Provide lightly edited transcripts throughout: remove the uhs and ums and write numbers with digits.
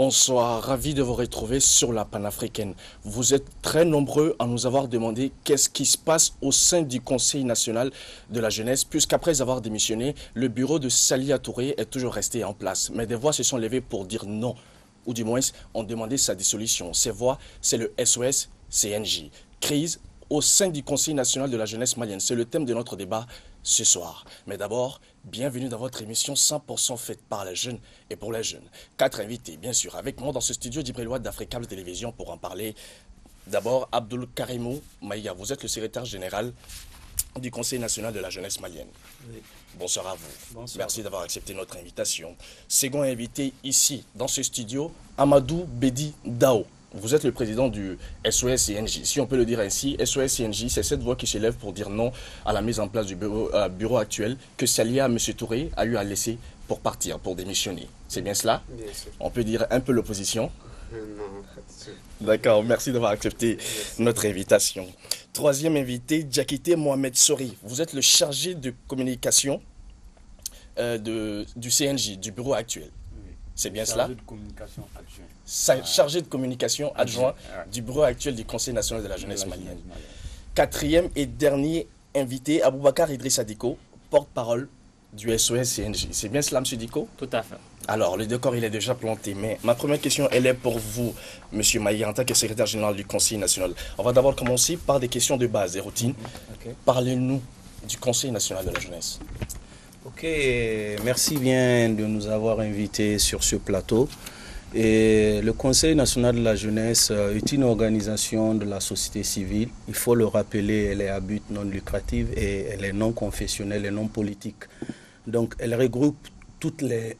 Bonsoir, ravi de vous retrouver sur la panafricaine. Vous êtes très nombreux à nous avoir demandé qu'est-ce qui se passe au sein du Conseil national de la jeunesse, puisqu'après avoir démissionné, le bureau de Salia Touré est toujours resté en place. Mais des voix se sont levées pour dire non, ou du moins ont demandé sa dissolution. Ces voix, c'est le SOS CNJ. Crise au sein du Conseil national de la jeunesse malienne. C'est le thème de notre débat ce soir. Mais d'abord, bienvenue dans votre émission 100% faite par les jeunes et pour les jeunes. 4 invités, bien sûr, avec moi dans ce studio d'Ibrélois d'Africable Télévision pour en parler. D'abord, Abdoul Karimou Maïga, vous êtes le secrétaire général du Conseil national de la jeunesse malienne. Oui. Bonsoir à vous. Bonsoir. Merci d'avoir accepté notre invitation. Second invité ici, dans ce studio, Amadou Bedi Dao. Vous êtes le président du SOS CNJ. Si on peut le dire ainsi, SOS CNJ, c'est cette voix qui s'élève pour dire non à la mise en place du bureau actuel que Salia M. Touré a eu à laisser pour partir, pour démissionner. C'est bien cela? Bien sûr. On peut dire un peu l'opposition. Non, pas du tout. D'accord, merci d'avoir accepté notre invitation. Troisième invité, Diakité Mohamed Sori. Vous êtes le chargé de communication du CNJ, du bureau actuel. Oui. C'est bien cela? Chargé de communication adjoint. Chargé de communication adjoint du bureau actuel du Conseil national de la jeunesse malienne. Quatrième et dernier invité, Aboubakar Idrissa Diko, porte-parole du SOS CNJ. C'est bien cela, M. Diko? Tout à fait. Alors, le décor, il est déjà planté, mais ma première question, elle est pour vous, M. Maïga, en tant que secrétaire général du Conseil national. On va d'abord commencer par des questions de base, des routines. Ok. Parlez-nous du Conseil national de la jeunesse. Ok, merci bien de nous avoir invités sur ce plateau. Et le Conseil national de la jeunesse est une organisation de la société civile. Il faut le rappeler, elle est à but non lucratif et elle est non confessionnelle et non politique. Donc elle regroupe toutes les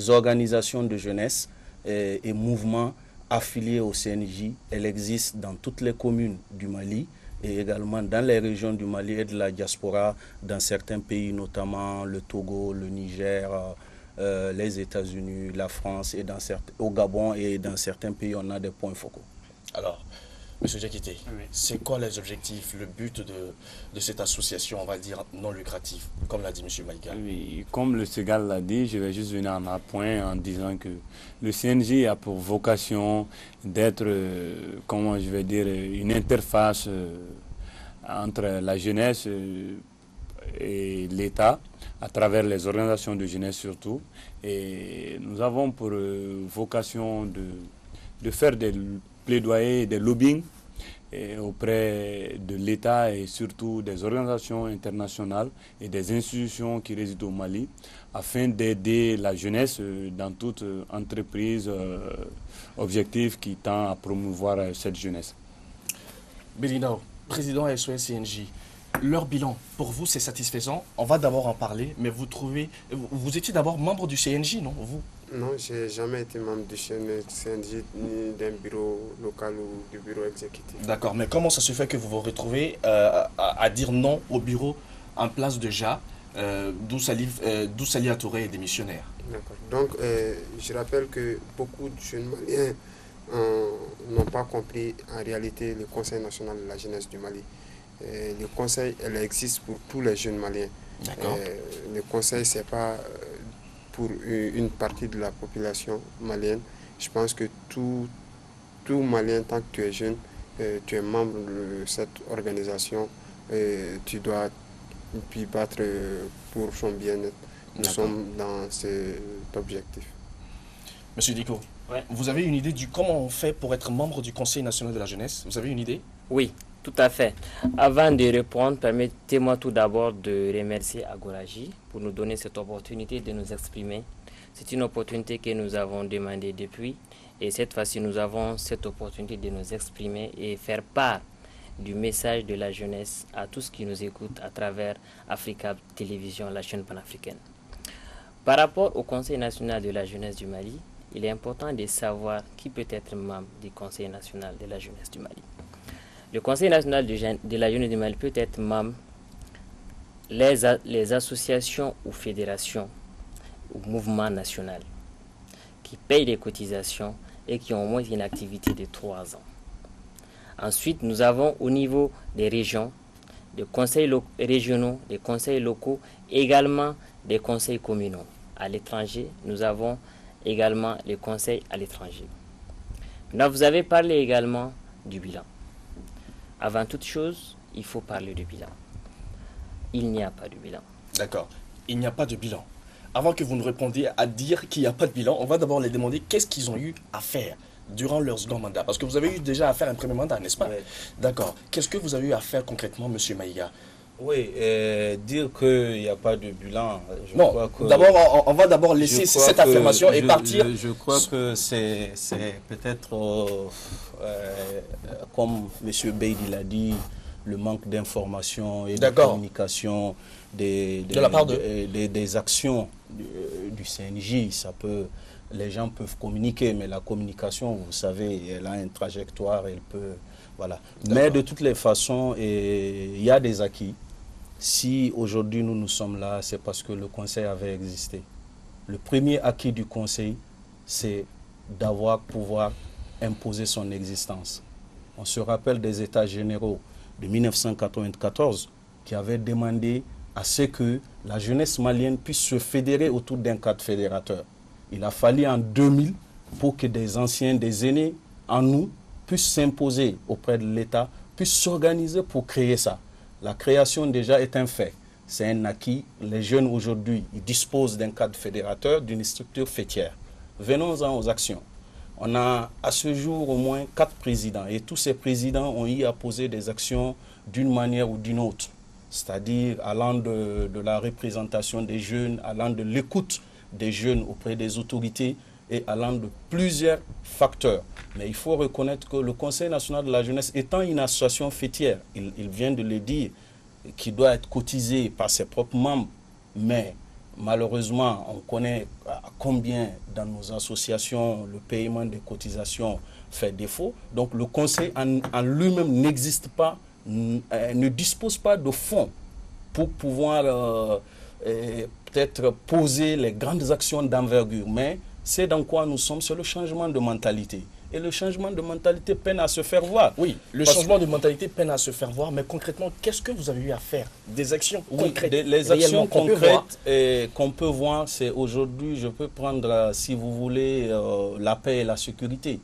organisations de jeunesse et mouvements affiliés au CNJ. Elle existe dans toutes les communes du Mali et également dans les régions du Mali et de la diaspora dans certains pays, notamment le Togo, le Niger, les États-Unis, la France, et au Gabon et dans certains pays, on a des points focaux. Alors, M. Diakité, Oui. c'est quoi les objectifs, le but de cette association, on va dire, non lucrative, comme l'a dit M. Maïga? Oui, comme le Ségal l'a dit, je vais juste venir en appoint en disant que le CNJ a pour vocation d'être, comment je vais dire, une interface entre la jeunesse et l'État, à travers les organisations de jeunesse surtout. Et nous avons pour vocation de faire des plaidoyers, des lobbying auprès de l'État et surtout des organisations internationales et des institutions qui résident au Mali afin d'aider la jeunesse dans toute entreprise objectif qui tend à promouvoir cette jeunesse. Bélinao, président SOS CNJ, leur bilan, pour vous, c'est satisfaisant? On va d'abord en parler, mais vous étiez d'abord membre du CNJ, non, vous? Non, je n'ai jamais été membre du CNJ ni d'un bureau local ou du bureau exécutif. D'accord, mais comment ça se fait que vous vous retrouvez à dire non au bureau en place déjà, d'où Salia Touré est démissionnaire? D'accord. Donc, je rappelle que beaucoup de jeunes Maliens n'ont pas compris en réalité le Conseil national de la jeunesse du Mali. Le Conseil, elle existe pour tous les jeunes Maliens. D'accord. Le Conseil, ce n'est pas pour une partie de la population malienne. Je pense que tout Malien, tant que tu es jeune, tu es membre de cette organisation, tu dois puis battre pour son bien-être. Nous sommes dans cet objectif. Monsieur Diko, Ouais. vous avez une idée du comment on fait pour être membre du Conseil national de la jeunesse? Vous avez une idée? Oui, tout à fait. Avant de répondre, permettez-moi tout d'abord de remercier Agoraji pour nous donner cette opportunité de nous exprimer. C'est une opportunité que nous avons demandée depuis et cette fois-ci nous avons cette opportunité de nous exprimer et faire part du message de la jeunesse à tous qui nous écoutent à travers Africa Télévision, la chaîne panafricaine. Par rapport au Conseil national de la jeunesse du Mali, il est important de savoir qui peut être membre du Conseil national de la jeunesse du Mali. Le Conseil national de la jeunesse du Mali peut être membre les associations ou fédérations ou mouvements nationaux qui payent des cotisations et qui ont au moins une activité de 3 ans. Ensuite, nous avons au niveau des régions, des conseils régionaux, des conseils locaux, également des conseils communaux. À l'étranger, nous avons également les conseils à l'étranger. Maintenant, vous avez parlé également du bilan. Avant toute chose, il faut parler du bilan. Il n'y a pas de bilan. D'accord. Il n'y a pas de bilan. Avant que vous ne répondiez à dire qu'il n'y a pas de bilan, on va d'abord les demander qu'est-ce qu'ils ont eu à faire durant leur second mandat. Parce que vous avez eu déjà à faire un premier mandat, n'est-ce pas? Oui. D'accord. Qu'est-ce que vous avez eu à faire concrètement, M. Maïga? Oui, dire qu'il n'y a pas de bilan, non, d'abord, on va d'abord laisser cette affirmation et partir. Je crois que c'est peut-être, comme M. Beydi l'a dit, le manque d'information et de communication des actions du CNJ. Les gens peuvent communiquer, mais la communication, vous savez, elle a une trajectoire, elle peut... Voilà. Mais de toutes les façons, il y a des acquis. Si aujourd'hui nous sommes là, c'est parce que le Conseil avait existé. Le premier acquis du Conseil, c'est pouvoir imposer son existence. On se rappelle des États généraux de 1994 qui avaient demandé à ce que la jeunesse malienne puisse se fédérer autour d'un cadre fédérateur. Il a fallu en 2000 pour que des anciens, des aînés en nous puissent s'imposer auprès de l'État, puissent s'organiser pour créer ça. La création déjà est un fait. C'est un acquis. Les jeunes aujourd'hui, ils disposent d'un cadre fédérateur, d'une structure fêtière. Venons-en aux actions. On a à ce jour au moins 4 présidents et tous ces présidents ont eu à poser des actions d'une manière ou d'une autre. C'est-à-dire allant de la représentation des jeunes, allant de l'écoute des jeunes auprès des autorités et allant de plusieurs facteurs. Mais il faut reconnaître que le Conseil national de la jeunesse étant une association fêtière, il vient de le dire, qui doit être cotisé par ses propres membres, mais malheureusement, on connaît combien dans nos associations le paiement des cotisations fait défaut. Donc le Conseil en lui-même n'existe pas, ne dispose pas de fonds pour pouvoir peut-être poser les grandes actions d'envergure. Mais c'est dans quoi nous sommes, c'est le changement de mentalité. Et le changement de mentalité peine à se faire voir. Oui, le changement de mentalité peine à se faire voir, mais concrètement, qu'est-ce que vous avez eu à faire? Des actions concrètes? Les actions concrètes qu'on peut voir, c'est aujourd'hui, je peux prendre, si vous voulez, la paix et la sécurité.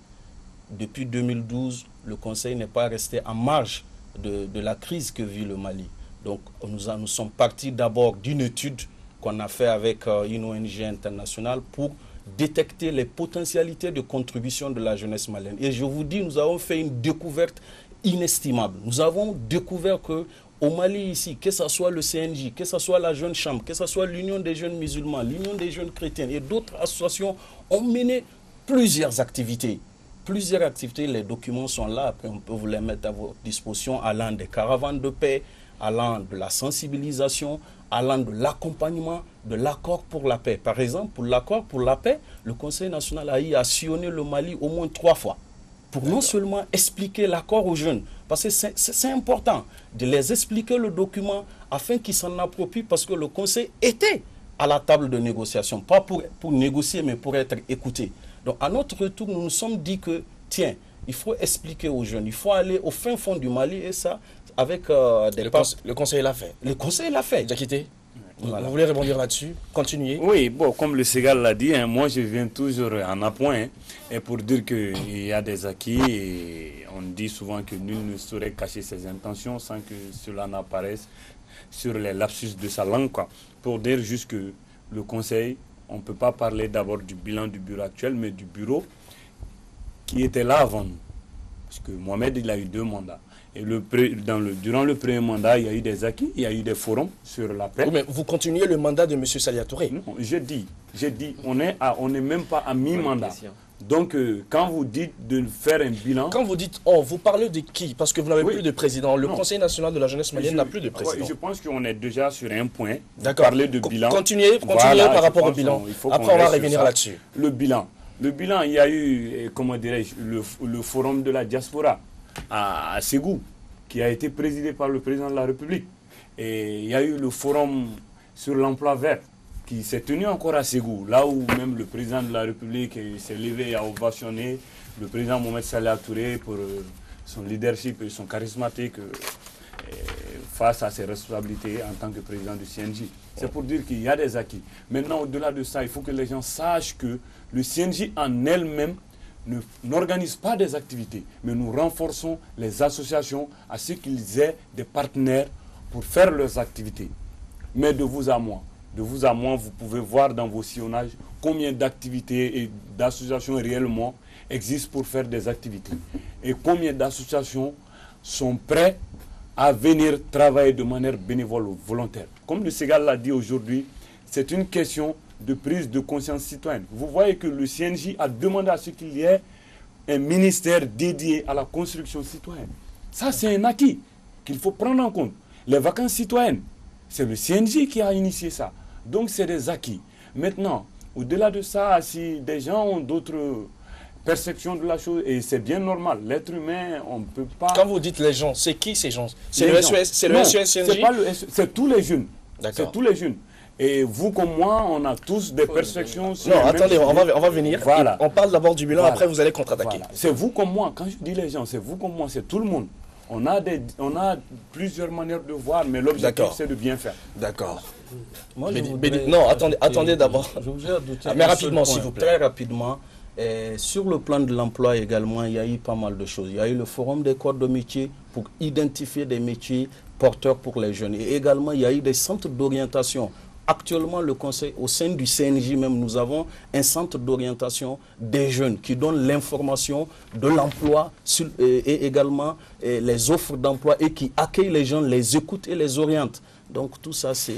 Depuis 2012, le Conseil n'est pas resté en marge de la crise que vit le Mali. Donc, nous sommes partis d'abord d'une étude qu'on a fait avec une ONG internationale pour détecter les potentialités de contribution de la jeunesse malienne. Et je vous dis, nous avons fait une découverte inestimable. Nous avons découvert qu'au Mali ici, que ce soit le CNJ, que ce soit la Jeune Chambre, que ce soit l'Union des jeunes musulmans, l'Union des jeunes chrétiens et d'autres associations ont mené plusieurs activités. Plusieurs activités, les documents sont là, après on peut vous les mettre à votre disposition, allant des caravanes de paix, allant de la sensibilisation, allant de l'accompagnement, de l'accord pour la paix. Par exemple, pour l'accord pour la paix, le Conseil national a sillonné le Mali au moins 3 fois pour non seulement expliquer l'accord aux jeunes, parce que c'est important de les expliquer le document afin qu'ils s'en approprient, parce que le Conseil était à la table de négociation, pas pour négocier, mais pour être écouté. Donc, à notre retour, nous nous sommes dit que, tiens, il faut expliquer aux jeunes, il faut aller au fin fond du Mali, et ça, avec le Conseil l'a fait. Le Conseil l'a fait. Diakité, voilà. Vous voulez rebondir là-dessus? Continuez. Oui, bon, comme le Ségal l'a dit, moi je viens toujours en appoint et pour dire qu'il y a des acquis et on dit souvent que nul ne saurait cacher ses intentions sans que cela n'apparaisse sur les lapsus de sa langue, quoi. Pour dire juste que le Conseil, on ne peut pas parler d'abord du bilan du bureau actuel, mais du bureau qui était là avant nous. Parce que Mohamed, il a eu 2 mandats. Et durant le premier mandat, il y a eu des acquis, il y a eu des forums sur la paix. Oui, mais vous continuez le mandat de M. Salia Touré. Non, j'ai dit, on n'est même pas à mi-mandat. Donc, quand vous dites de faire un bilan... Quand vous dites, vous parlez de qui? Parce que vous n'avez plus de président. Le Conseil national de la jeunesse malienne n'a plus de président. Je pense qu'on est déjà sur un point. D'accord. Parler de bilan. Continuez par rapport au bilan. Après, on va revenir là-dessus. Le bilan, il y a eu, comment dirais-je, le forum de la diaspora à Ségou, qui a été présidé par le président de la République. Et il y a eu le forum sur l'emploi vert, qui s'est tenu encore à Ségou, là où même le président de la République s'est levé et a ovationné le président Mohamed Salia Touré pour son leadership et son charismatique face à ses responsabilités en tant que président du CNJ. C'est pour dire qu'il y a des acquis. Maintenant, au-delà de ça, il faut que les gens sachent que le CNJ en elle-même n'organise pas des activités, mais nous renforçons les associations à ce qu'ils aient des partenaires pour faire leurs activités. Mais de vous à moi, vous pouvez voir dans vos sillonnages combien d'activités et d'associations réellement existent pour faire des activités. Et combien d'associations sont prêtes à venir travailler de manière bénévole ou volontaire. Comme le Ségal l'a dit aujourd'hui, c'est une question de prise de conscience citoyenne. Vous voyez que le CNJ a demandé à ce qu'il y ait un ministère dédié à la construction citoyenne. Ça, c'est un acquis qu'il faut prendre en compte. Les vacances citoyennes, c'est le CNJ qui a initié ça. Donc, c'est des acquis. Maintenant, au-delà de ça, si des gens ont d'autres perceptions de la chose, et c'est bien normal, l'être humain, on ne peut pas... Quand vous dites les gens, c'est qui ces gens? C'est le SOS, c'est le SOS-CNJ? C'est tous les jeunes. D'accord. C'est tous les jeunes. Et vous comme moi, on a tous des perceptions sur... Non, attendez, on va venir. Voilà. On parle d'abord du bilan, Voilà. après vous allez contre-attaquer. Voilà. C'est vous comme moi. Quand je dis les gens, c'est vous comme moi, c'est tout le monde. On a plusieurs manières de voir, mais l'objectif, c'est de bien faire. D'accord. Moi, non, attendez d'abord. Je voudrais ajouter mais rapidement, s'il vous plaît. Très rapidement. Sur le plan de l'emploi également, il y a eu pas mal de choses. Il y a eu le forum des corps de métiers pour identifier des métiers porteurs pour les jeunes. Et également, il y a eu des centres d'orientation. Actuellement, le conseil, au sein du CNJ même, nous avons un centre d'orientation des jeunes qui donne l'information de l'emploi et également les offres d'emploi et qui accueille les gens, les écoute et les oriente. Donc tout ça, c'est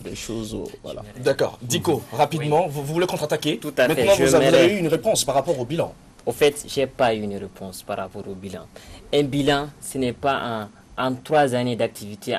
des choses... Voilà. D'accord. Dico, rapidement, vous voulez contre-attaquer? Tout à fait. Maintenant, vous avez eu une réponse par rapport au bilan. Au fait, je n'ai pas eu une réponse par rapport au bilan. Un bilan, ce n'est pas en 3 années d'activité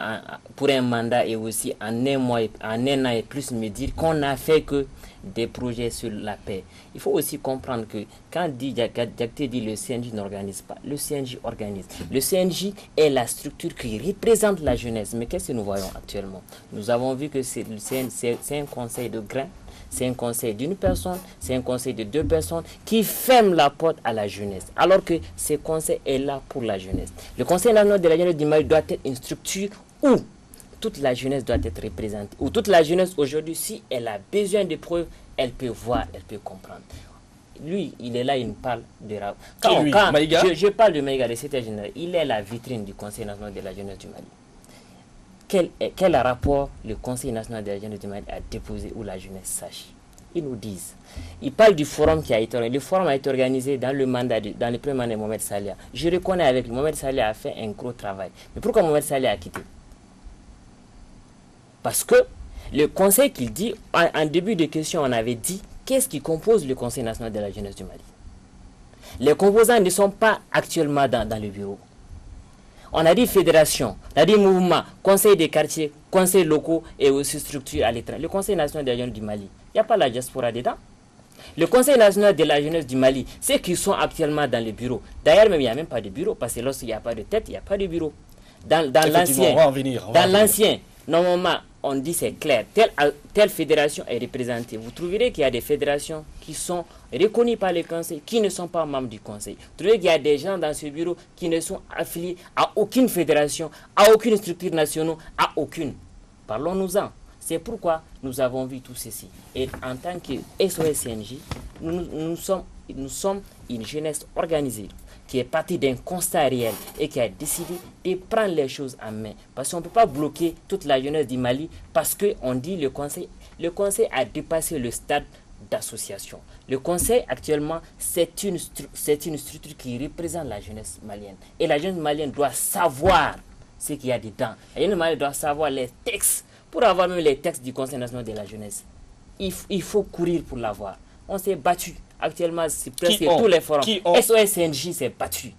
pour un mandat et aussi en un mois, en un an et plus me dire qu'on n'a fait que des projets sur la paix. Il faut aussi comprendre que quand Diakité dit le CNJ n'organise pas, le CNJ organise. Le CNJ est la structure qui représente la jeunesse. Mais qu'est-ce que nous voyons actuellement? Nous avons vu que c'est un conseil de grains, c'est un conseil d'une personne, c'est un conseil de 2 personnes qui ferment la porte à la jeunesse. Alors que ce conseil est là pour la jeunesse. Le Conseil national de la jeunesse du Mali doit être une structure où toute la jeunesse doit être représentée. Où toute la jeunesse aujourd'hui, si elle a besoin de preuves, elle peut voir, elle peut comprendre. Lui, il est là, il nous parle de... Je parle de Maïga, le secrétaire général. Il est la vitrine du Conseil national de la jeunesse du Mali. Quel rapport le Conseil national de la jeunesse du Mali a déposé où la jeunesse sache? Ils nous disent. Ils parlent du forum qui a été organisé. Le forum a été organisé dans le premier mandat de Mohamed Salia. Je reconnais avec lui, Mohamed Salia a fait un gros travail. Mais pourquoi Mohamed Salia a quitté? Parce que le conseil qu'il dit, en début de question, on avait dit, qu'est-ce qui compose le Conseil national de la jeunesse du Mali? Les composants ne sont pas actuellement dans le bureau. On a dit fédération, on a dit mouvement, conseil des quartiers, conseils locaux et aussi structure à l'étranger. Le Conseil national de la jeunesse du Mali, il n'y a pas la diaspora dedans. Le Conseil national de la jeunesse du Mali, ceux qui sont actuellement dans les bureaux. D'ailleurs, même il n'y a même pas de bureau, parce que lorsqu'il n'y a pas de tête, il n'y a pas de bureau. Dans l'ancien, normalement, on dit c'est clair, telle fédération est représentée. Vous trouverez qu'il y a des fédérations qui sont reconnues par le conseil, qui ne sont pas membres du conseil. Vous trouverez qu'il y a des gens dans ce bureau qui ne sont affiliés à aucune fédération, à aucune structure nationale, à aucune. Parlons-nous-en. C'est pourquoi nous avons vu tout ceci. Et en tant que SOS-CNJ, nous sommes une jeunesse organisée qui est partie d'un constat réel et qui a décidé de prendre les choses en main. Parce qu'on ne peut pas bloquer toute la jeunesse du Mali parce qu'on dit le conseil a dépassé le stade d'association. Le conseil actuellement, c'est une structure qui représente la jeunesse malienne. Et la jeunesse malienne doit savoir ce qu'il y a dedans. La jeunesse malienne doit savoir les textes. Pour avoir même les textes du Conseil national de la jeunesse, il faut courir pour l'avoir. On s'est battu. Actuellement, c'est presque tous les forums. SOS-CNJ s'est battu.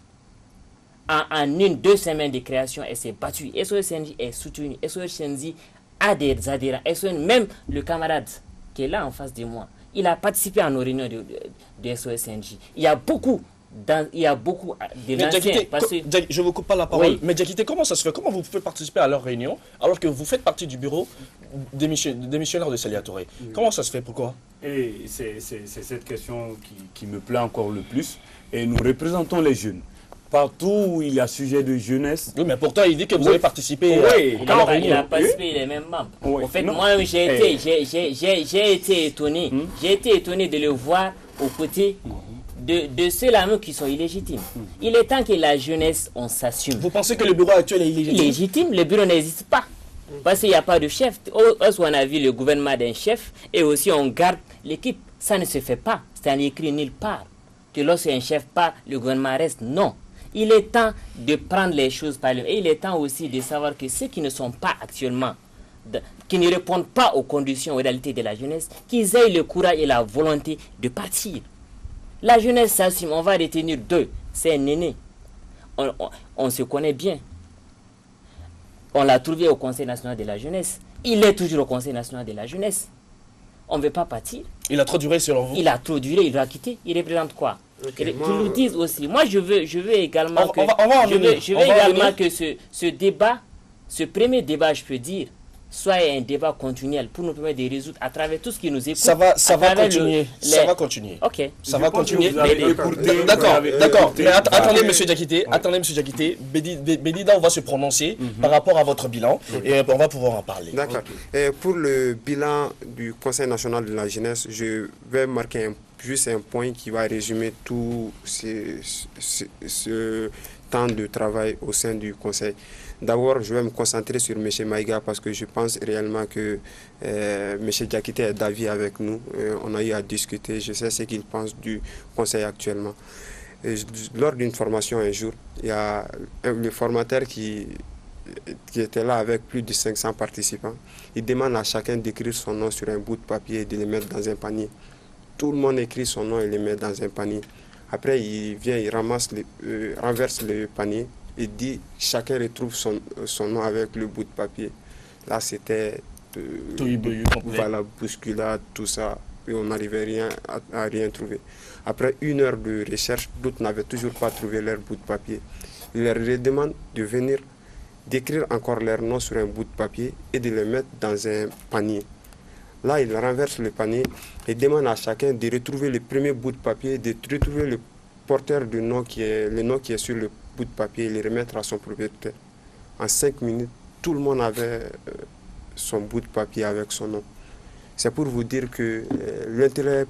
En 1-2 semaines de création, elle s'est battue. SOS-CNJ est soutenu. SOS-CNJ a des adhérents. Même le camarade qui est là en face de moi, il a participé à nos réunions de SOS-CNJ. Il y a beaucoup de l'ancien. Je ne vous coupe pas la parole. Oui. Mais Diakité, comment ça se fait? Comment vous pouvez participer à leurs réunions alors que vous faites partie du bureau des missionnaires de Salia Touré? Comment ça se fait? Pourquoi? Et c'est cette question qui me plaît encore le plus. Et nous représentons les jeunes. partout où il y a sujet de jeunesse. Oui, mais pourtant, il dit que vous avez participé Il a participé, il est même membre. Oui. En fait, moi, j'ai été étonné. J'ai été étonné de le voir aux côtés de ceux-là même qui sont illégitimes. Il est temps que la jeunesse, on s'assume. Vous pensez que le bureau actuel est illégitime? Illégitime, le bureau n'existe pas. Parce qu'il n'y a pas de chef. Parce qu'on a vu le gouvernement d'un chef et aussi on garde l'équipe. Ça ne se fait pas. C'est un écrit nulle part. Que lorsqu'un chef part, le gouvernement reste. Non. Il est temps de prendre les choses par le... Et il est temps aussi de savoir que ceux qui ne sont pas actuellement, qui ne répondent pas aux conditions, aux réalités de la jeunesse, qu'ils aient le courage et la volonté de partir. La jeunesse s'assume. On va retenir deux. C'est un aîné. On se connaît bien. On l'a trouvé au Conseil national de la jeunesse. Il est toujours au Conseil national de la jeunesse. On ne veut pas partir. Il a trop duré selon vous? Il a trop duré, il doit quitter. Il représente quoi? Qu'ils nous disent aussi. Moi, je veux également que ce débat, ce premier débat, je peux dire, soit un débat continuel pour nous permettre de résoudre à travers tout ce qui nous écoute. Ça va continuer. Ça va continuer. Ok. Ça va continuer. D'accord. Mais attendez, monsieur Diakité. Bédida, on va se prononcer par rapport à votre bilan et on va pouvoir en parler. D'accord. Pour le bilan du Conseil national de la jeunesse, je vais marquer juste un point qui va résumer tout ce temps de travail au sein du Conseil. D'abord, je vais me concentrer sur M. Maïga parce que je pense réellement que M. Diakité est d'avis avec nous. On a eu à discuter, je sais ce qu'il pense du Conseil actuellement. Lors d'une formation un jour, il y a le formateur qui était là avec plus de 500 participants. Il demande à chacun d'écrire son nom sur un bout de papier et de le mettre dans un panier. Tout le monde écrit son nom et le met dans un panier. Après, il vient, il renverse le panier et dit chacun retrouve son nom avec le bout de papier. Là, c'était la bousculade, tout ça, et on n'arrivait à rien trouver. Après 1 heure de recherche, d'autres n'avaient toujours pas trouvé leur bout de papier. Il leur demande de venir, d'écrire encore leur nom sur un bout de papier et de le mettre dans un panier. Là, il renverse le panier et demande à chacun de retrouver le premier bout de papier, de retrouver le porteur du nom le nom qui est sur le bout de papier et le remettre à son propriétaire. En 5 minutes, tout le monde avait son bout de papier avec son nom. C'est pour vous dire que l'intérêt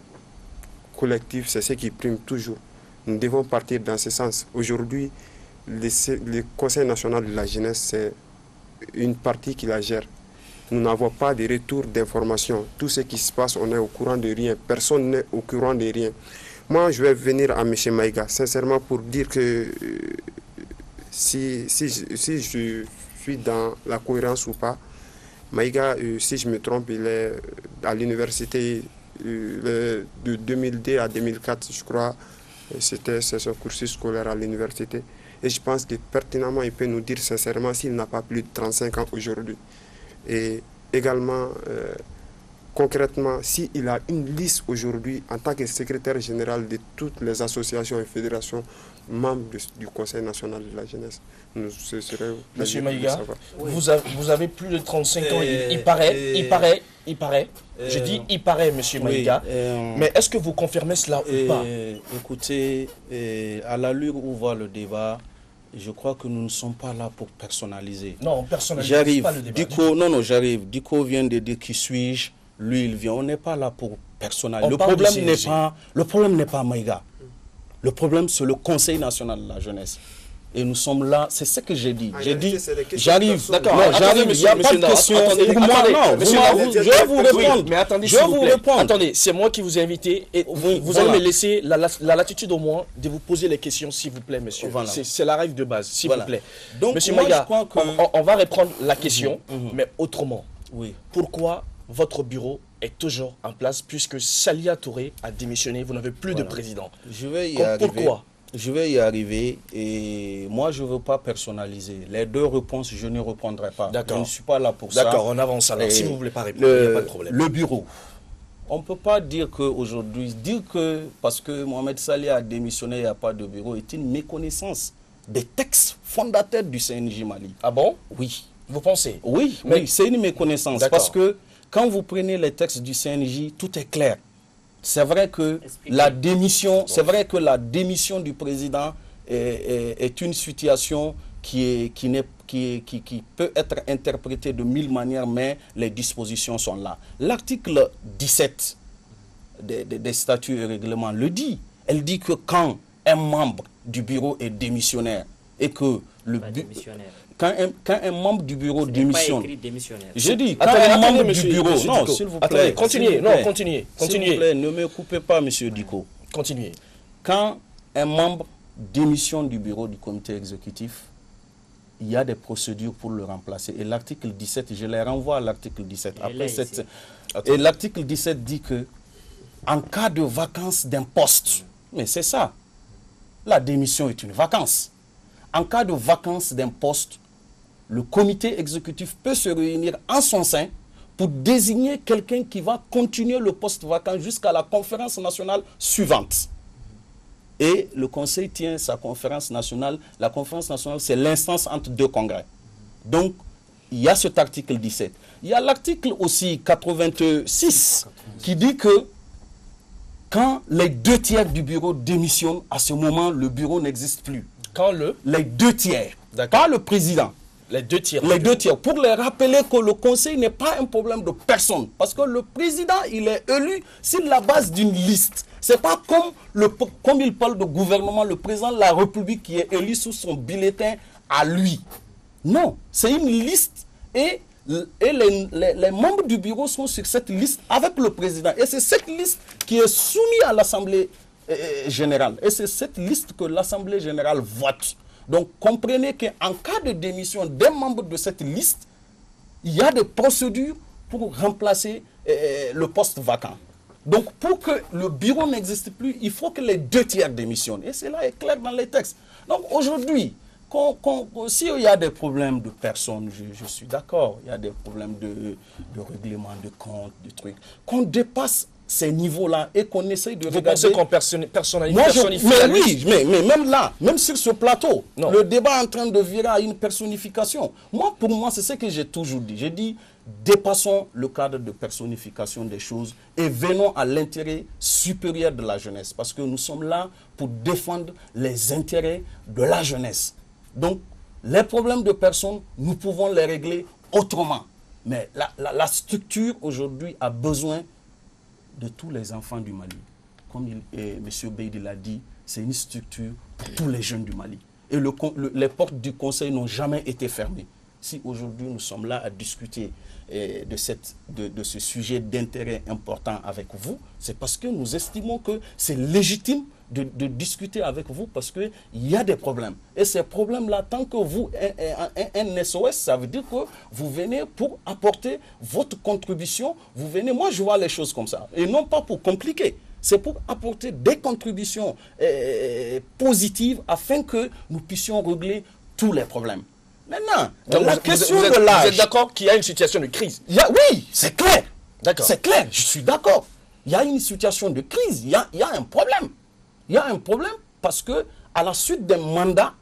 collectif, c'est ce qui prime toujours. Nous devons partir dans ce sens. Aujourd'hui, le Conseil national de la jeunesse, c'est une partie qui la gère. Nous n'avons pas de retour d'informations. Tout ce qui se passe, on est au courant de rien. Personne n'est au courant de rien. Moi, je vais venir à M. Maïga, sincèrement, pour dire que si je suis dans la cohérence ou pas, Maïga, si je me trompe, il est à l'université de 2002 à 2004, je crois. C'est son cursus scolaire à l'université. Et je pense que pertinemment, il peut nous dire sincèrement s'il n'a pas plus de 35 ans aujourd'hui. Et également, concrètement, s'il a une liste aujourd'hui en tant que secrétaire général de toutes les associations et fédérations membres du Conseil national de la jeunesse, ce serait... Monsieur Maïga, vous avez plus de 35 ans, il paraît. Je dis il paraît, monsieur Maïga. Mais est-ce que vous confirmez cela ou pas? Écoutez, à l'allure où va le débat, je crois que nous ne sommes pas là pour personnaliser. Non, on personnalise pas le débat. J'arrive. Diko vient de dire qui suis-je, lui il vient. On n'est pas là pour personnaliser. Le problème n'est pas Maïga. Le problème, c'est le Conseil national de la jeunesse. Et nous sommes là, c'est ce que j'ai dit. J'ai dit, j'arrive. D'accord, j'arrive, il n'y a pas de question. Je vais vous répondre. Mais attendez, attendez, c'est moi qui vous ai invité et vous allez me laisser la latitude au moins de vous poser les questions, s'il vous plaît, monsieur. Voilà. C'est la règle de base, s'il vous plaît. Donc, monsieur Maïga, on va reprendre la question, mais autrement. Oui. Pourquoi votre bureau est toujours en place puisque Salia Touré a démissionné, vous n'avez plus de président? Je vais y arriver. Pourquoi? Je vais y arriver et moi je ne veux pas personnaliser. Les deux réponses, je ne répondrai pas. Je ne suis pas là pour ça. D'accord, on avance alors. Si vous ne voulez pas répondre, il n'y a pas de problème. Le bureau. On ne peut pas dire qu'aujourd'hui, parce que Mohamed Saleh a démissionné, il n'y a pas de bureau, est une méconnaissance des textes fondateurs du CNJ Mali. Ah bon? Oui. Vous pensez? Oui, c'est une méconnaissance. Parce que quand vous prenez les textes du CNJ, tout est clair. C'est vrai que la démission du président est une situation qui peut être interprétée de 1000 manières, mais les dispositions sont là. L'article 17 des statuts et règlements le dit. Elle dit que quand un membre du bureau est démissionnaire et que quand un membre du bureau démissionne, je dis, quand un membre du bureau, non, s'il vous plaît, continuez, s'il vous plaît, ne me coupez pas, monsieur Diko. Continuez. Quand un membre démissionne du bureau du comité exécutif, il y a des procédures pour le remplacer. Et l'article 17, je les renvoie à l'article 17. Et l'article 17 dit que en cas de vacance d'un poste, mais c'est ça, la démission est une vacance. En cas de vacance d'un poste, le comité exécutif peut se réunir en son sein pour désigner quelqu'un qui va continuer le poste vacant jusqu'à la conférence nationale suivante. Et le Conseil tient sa conférence nationale. La conférence nationale, c'est l'instance entre deux congrès. Donc, il y a cet article 17. Il y a l'article aussi 86 qui dit que quand les 2/3 du bureau démissionnent, à ce moment, le bureau n'existe plus. Quand les 2/3, pas le président. Les 2/3. Les 2/3. Pour les rappeler que le Conseil n'est pas un problème de personne. Parce que le président, il est élu sur la base d'une liste. Ce n'est pas comme il parle de gouvernement, le président de la République qui est élu sous son bulletin à lui. Non, c'est une liste et les membres du bureau sont sur cette liste avec le président. Et c'est cette liste qui est soumise à l'Assemblée générale. Et c'est cette liste que l'Assemblée générale vote. Donc comprenez qu'en cas de démission d'un membre de cette liste, il y a des procédures pour remplacer le poste vacant. Donc pour que le bureau n'existe plus, il faut que les 2/3 démissionnent. Et cela est clair dans les textes. Donc aujourd'hui, s'il y a des problèmes de personnes, je suis d'accord, il y a des problèmes de règlement de compte, de trucs, qu'on dépasse ces niveaux-là et qu'on essaye de regarder... Vous pensez qu'on personnifie mais oui, mais même là, même sur ce plateau, le débat est en train de virer à une personnification. Pour moi, c'est ce que j'ai toujours dit. J'ai dit, dépassons le cadre de personnification des choses et venons à l'intérêt supérieur de la jeunesse. Parce que nous sommes là pour défendre les intérêts de la jeunesse. Donc, les problèmes de personnes, nous pouvons les régler autrement. Mais la structure, aujourd'hui, a besoin de tous les enfants du Mali. Comme M. Beidi l'a dit, c'est une structure pour tous les jeunes du Mali. Et les portes du Conseil n'ont jamais été fermées. Si aujourd'hui nous sommes là à discuter de ce sujet d'intérêt important avec vous, c'est parce que nous estimons que c'est légitime de discuter avec vous parce qu'il y a des problèmes. Et ces problèmes-là, tant que vous, un SOS, ça veut dire que vous venez pour apporter votre contribution. Vous venez, moi je vois les choses comme ça. Et non pas pour compliquer. C'est pour apporter des contributions positives afin que nous puissions régler tous les problèmes. Maintenant, la question de l'âge... Vous êtes d'accord qu'il y a une situation de crise? Oui, c'est clair. D'accord. C'est clair, je suis d'accord. Il y a une situation de crise, il y a un problème. Il y a un problème parce que à la suite d'un mandat,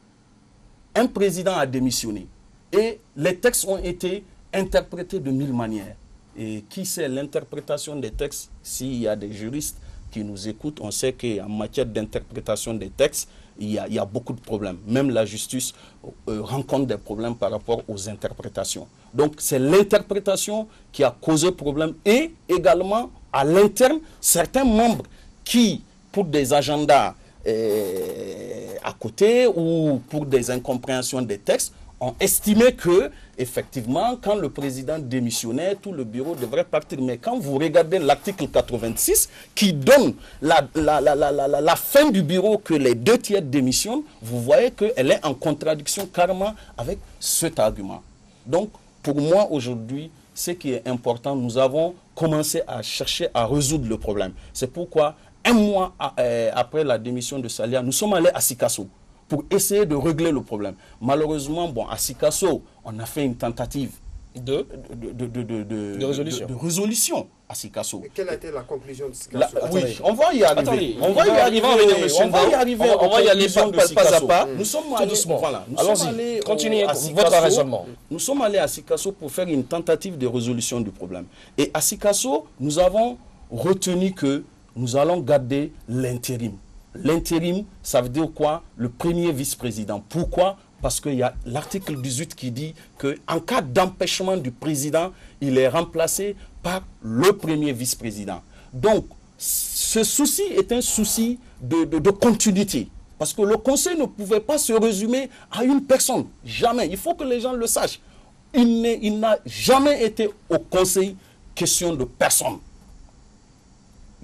un président a démissionné. Et les textes ont été interprétés de 1000 manières. Et qui sait l'interprétation des textes? S'il y a des juristes qui nous écoutent, on sait qu'en matière d'interprétation des textes, il y a beaucoup de problèmes. Même la justice rencontre des problèmes par rapport aux interprétations. Donc c'est l'interprétation qui a causé problème. Et également, à l'interne, certains membres qui, pour des agendas à côté ou pour des incompréhensions des textes, ont estimé que, effectivement, quand le président démissionnait, tout le bureau devrait partir. Mais quand vous regardez l'article 86, qui donne la fin du bureau que les 2/3 démissionnent, vous voyez qu'elle est en contradiction carrément avec cet argument. Donc, pour moi, aujourd'hui, ce qui est important, nous avons commencé à chercher à résoudre le problème. C'est pourquoi, un mois après la démission de Salia, nous sommes allés à Sikasso pour essayer de régler le problème. Malheureusement, à Sikasso, on a fait une tentative de résolution à Sikasso. Mais quelle a été la conclusion de Sikasso? Oui, on va y arriver. Attendez, on va y arriver. On va y aller pas à pas. Nous sommes allés, doucement. Voilà, allons-y, continuez votre raisonnement. Nous sommes allés à Sikasso pour faire une tentative de résolution du problème. Et à Sikasso, nous avons retenu que nous allons garder l'intérim. l'intérim, ça veut dire quoi? Le premier vice-président. Pourquoi? Parce qu'il y a l'article 18 qui dit qu'en cas d'empêchement du président, il est remplacé par le premier vice-président. Donc, ce souci est un souci de continuité. Parce que le conseil ne pouvait pas se résumer à une personne. Jamais. Il faut que les gens le sachent. Il n'a jamais été au conseil question de personne.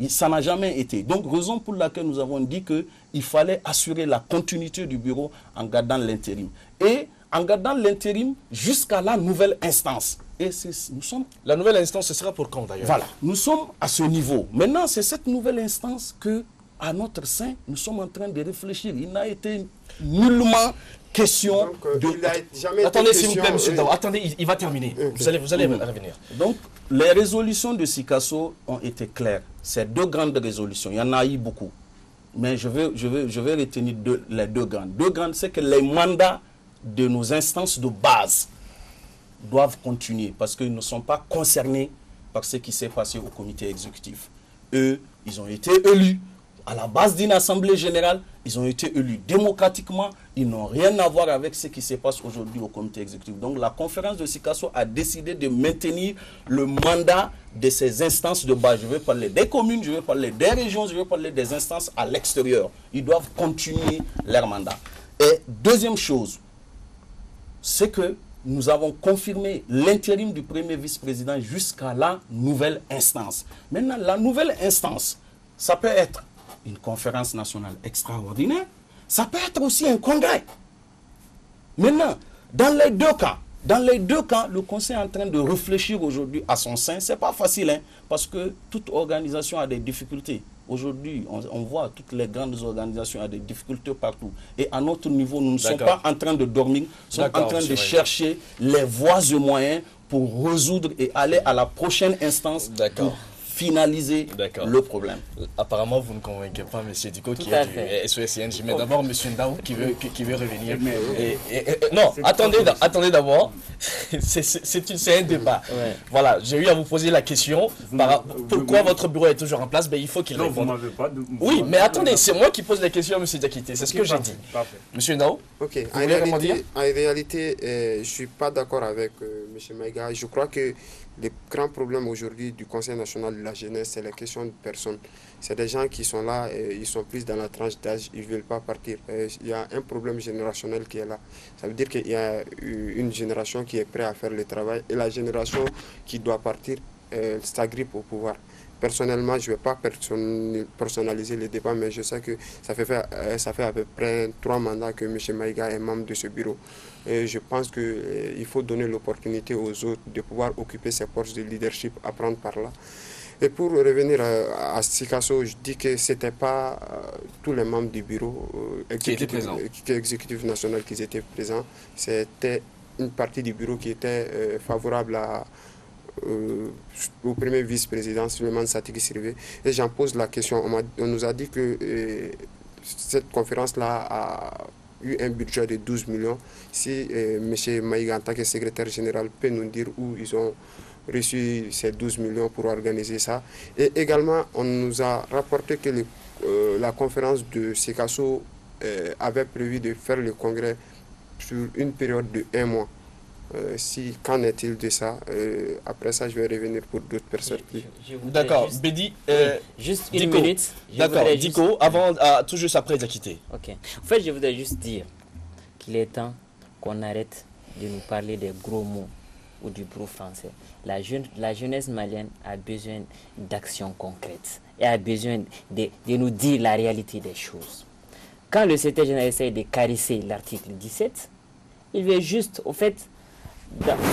Ça n'a jamais été. Donc, raison pour laquelle nous avons dit qu'il fallait assurer la continuité du bureau en gardant l'intérim. Et en gardant l'intérim jusqu'à la nouvelle instance. Et nous sommes... La nouvelle instance, ce sera pour quand d'ailleurs? Voilà, nous sommes à ce niveau. Maintenant, c'est cette nouvelle instance que, à notre sein, nous sommes en train de réfléchir. Il n'a été nullement question de... Attendez, s'il vous plaît, monsieur Ndao. Attendez, il va terminer. Vous allez revenir. Donc, les résolutions de Sikasso ont été claires. C'est 2 grandes résolutions. Il y en a eu beaucoup. Mais je vais retenir les 2 grandes. 2 grandes, c'est que les mandats de nos instances de base doivent continuer parce qu'ils ne sont pas concernés par ce qui s'est passé au comité exécutif. Eux, ils ont été élus à la base d'une assemblée générale, ils ont été élus démocratiquement, ils n'ont rien à voir avec ce qui se passe aujourd'hui au comité exécutif. Donc la conférence de Sikasso a décidé de maintenir le mandat de ces instances de base. Je vais parler des communes, je vais parler des régions, je vais parler des instances à l'extérieur. Ils doivent continuer leur mandat. Et deuxième chose, c'est que nous avons confirmé l'intérim du premier vice-président jusqu'à la nouvelle instance. Maintenant, la nouvelle instance, ça peut être une conférence nationale extraordinaire, ça peut être aussi un congrès. Maintenant, dans les deux cas, le Conseil est en train de réfléchir aujourd'hui à son sein. Ce n'est pas facile, hein, parce que toute organisation a des difficultés. Aujourd'hui, on voit toutes les grandes organisations ont des difficultés partout. Et à notre niveau, nous ne sommes pas en train de dormir, nous sommes en train de chercher les voies et moyens pour résoudre et aller à la prochaine instance pour finaliser le problème. Apparemment, vous ne convainquez pas M. Diko qui est du SOS-CNJ, mais d'abord M. Ndao qui veut revenir. Non, attendez d'abord. C'est un débat. Ouais. Voilà, j'ai eu à vous poser la question. Pourquoi votre bureau est toujours en place? Ben, il faut qu'il réponde. Vous m'avez pas oui, mais attendez, c'est moi qui pose la question à M. Diakité. C'est ce que j'ai dit. M. Ndao? Ok, en réalité, je ne suis pas d'accord avec M. Maïga. Je crois que les grands problèmes aujourd'hui du Conseil national de la jeunesse, c'est la question de personnes. C'est des gens qui sont là, ils sont plus dans la tranche d'âge, ils ne veulent pas partir. Il y a un problème générationnel qui est là. Ça veut dire qu'il y a une génération qui est prête à faire le travail et la génération qui doit partir s'agrippe au pouvoir. Personnellement, je ne vais pas personnaliser le débat, mais je sais que ça fait à peu près 3 mandats que M. Maïga est membre de ce bureau. Et je pense qu'il faut donner l'opportunité aux autres de pouvoir occuper ces postes de leadership, apprendre par là. Et pour revenir à Sikasso, je dis que ce n'était pas tous les membres du bureau exécutif national qui étaient présents. C'était une partie du bureau qui était favorable au premier vice-président, Suleiman Satiki Sirvé. Et j'en pose la question. On nous a dit que cette conférence-là a eu un budget de 12 millions. Si M. Maïga, en tant que secrétaire général, peut nous dire où ils ont reçu ces 12 millions pour organiser ça. Et également, on nous a rapporté que la conférence de Sikasso avait prévu de faire le congrès sur une période de 1 mois. Qu'en est-il de ça? Après ça, je vais revenir pour d'autres personnes. D'accord, Bédi, juste une minute. D'accord, Diko, avant, tout juste après, il a quitté. Ok. En fait, je voudrais juste dire qu'il est temps qu'on arrête de nous parler des gros mots ou du brou français. La jeunesse malienne a besoin d'actions concrètes et a besoin de nous dire la réalité des choses. Quand le secrétaire général essaie de caresser l'article 17, il veut juste, au fait,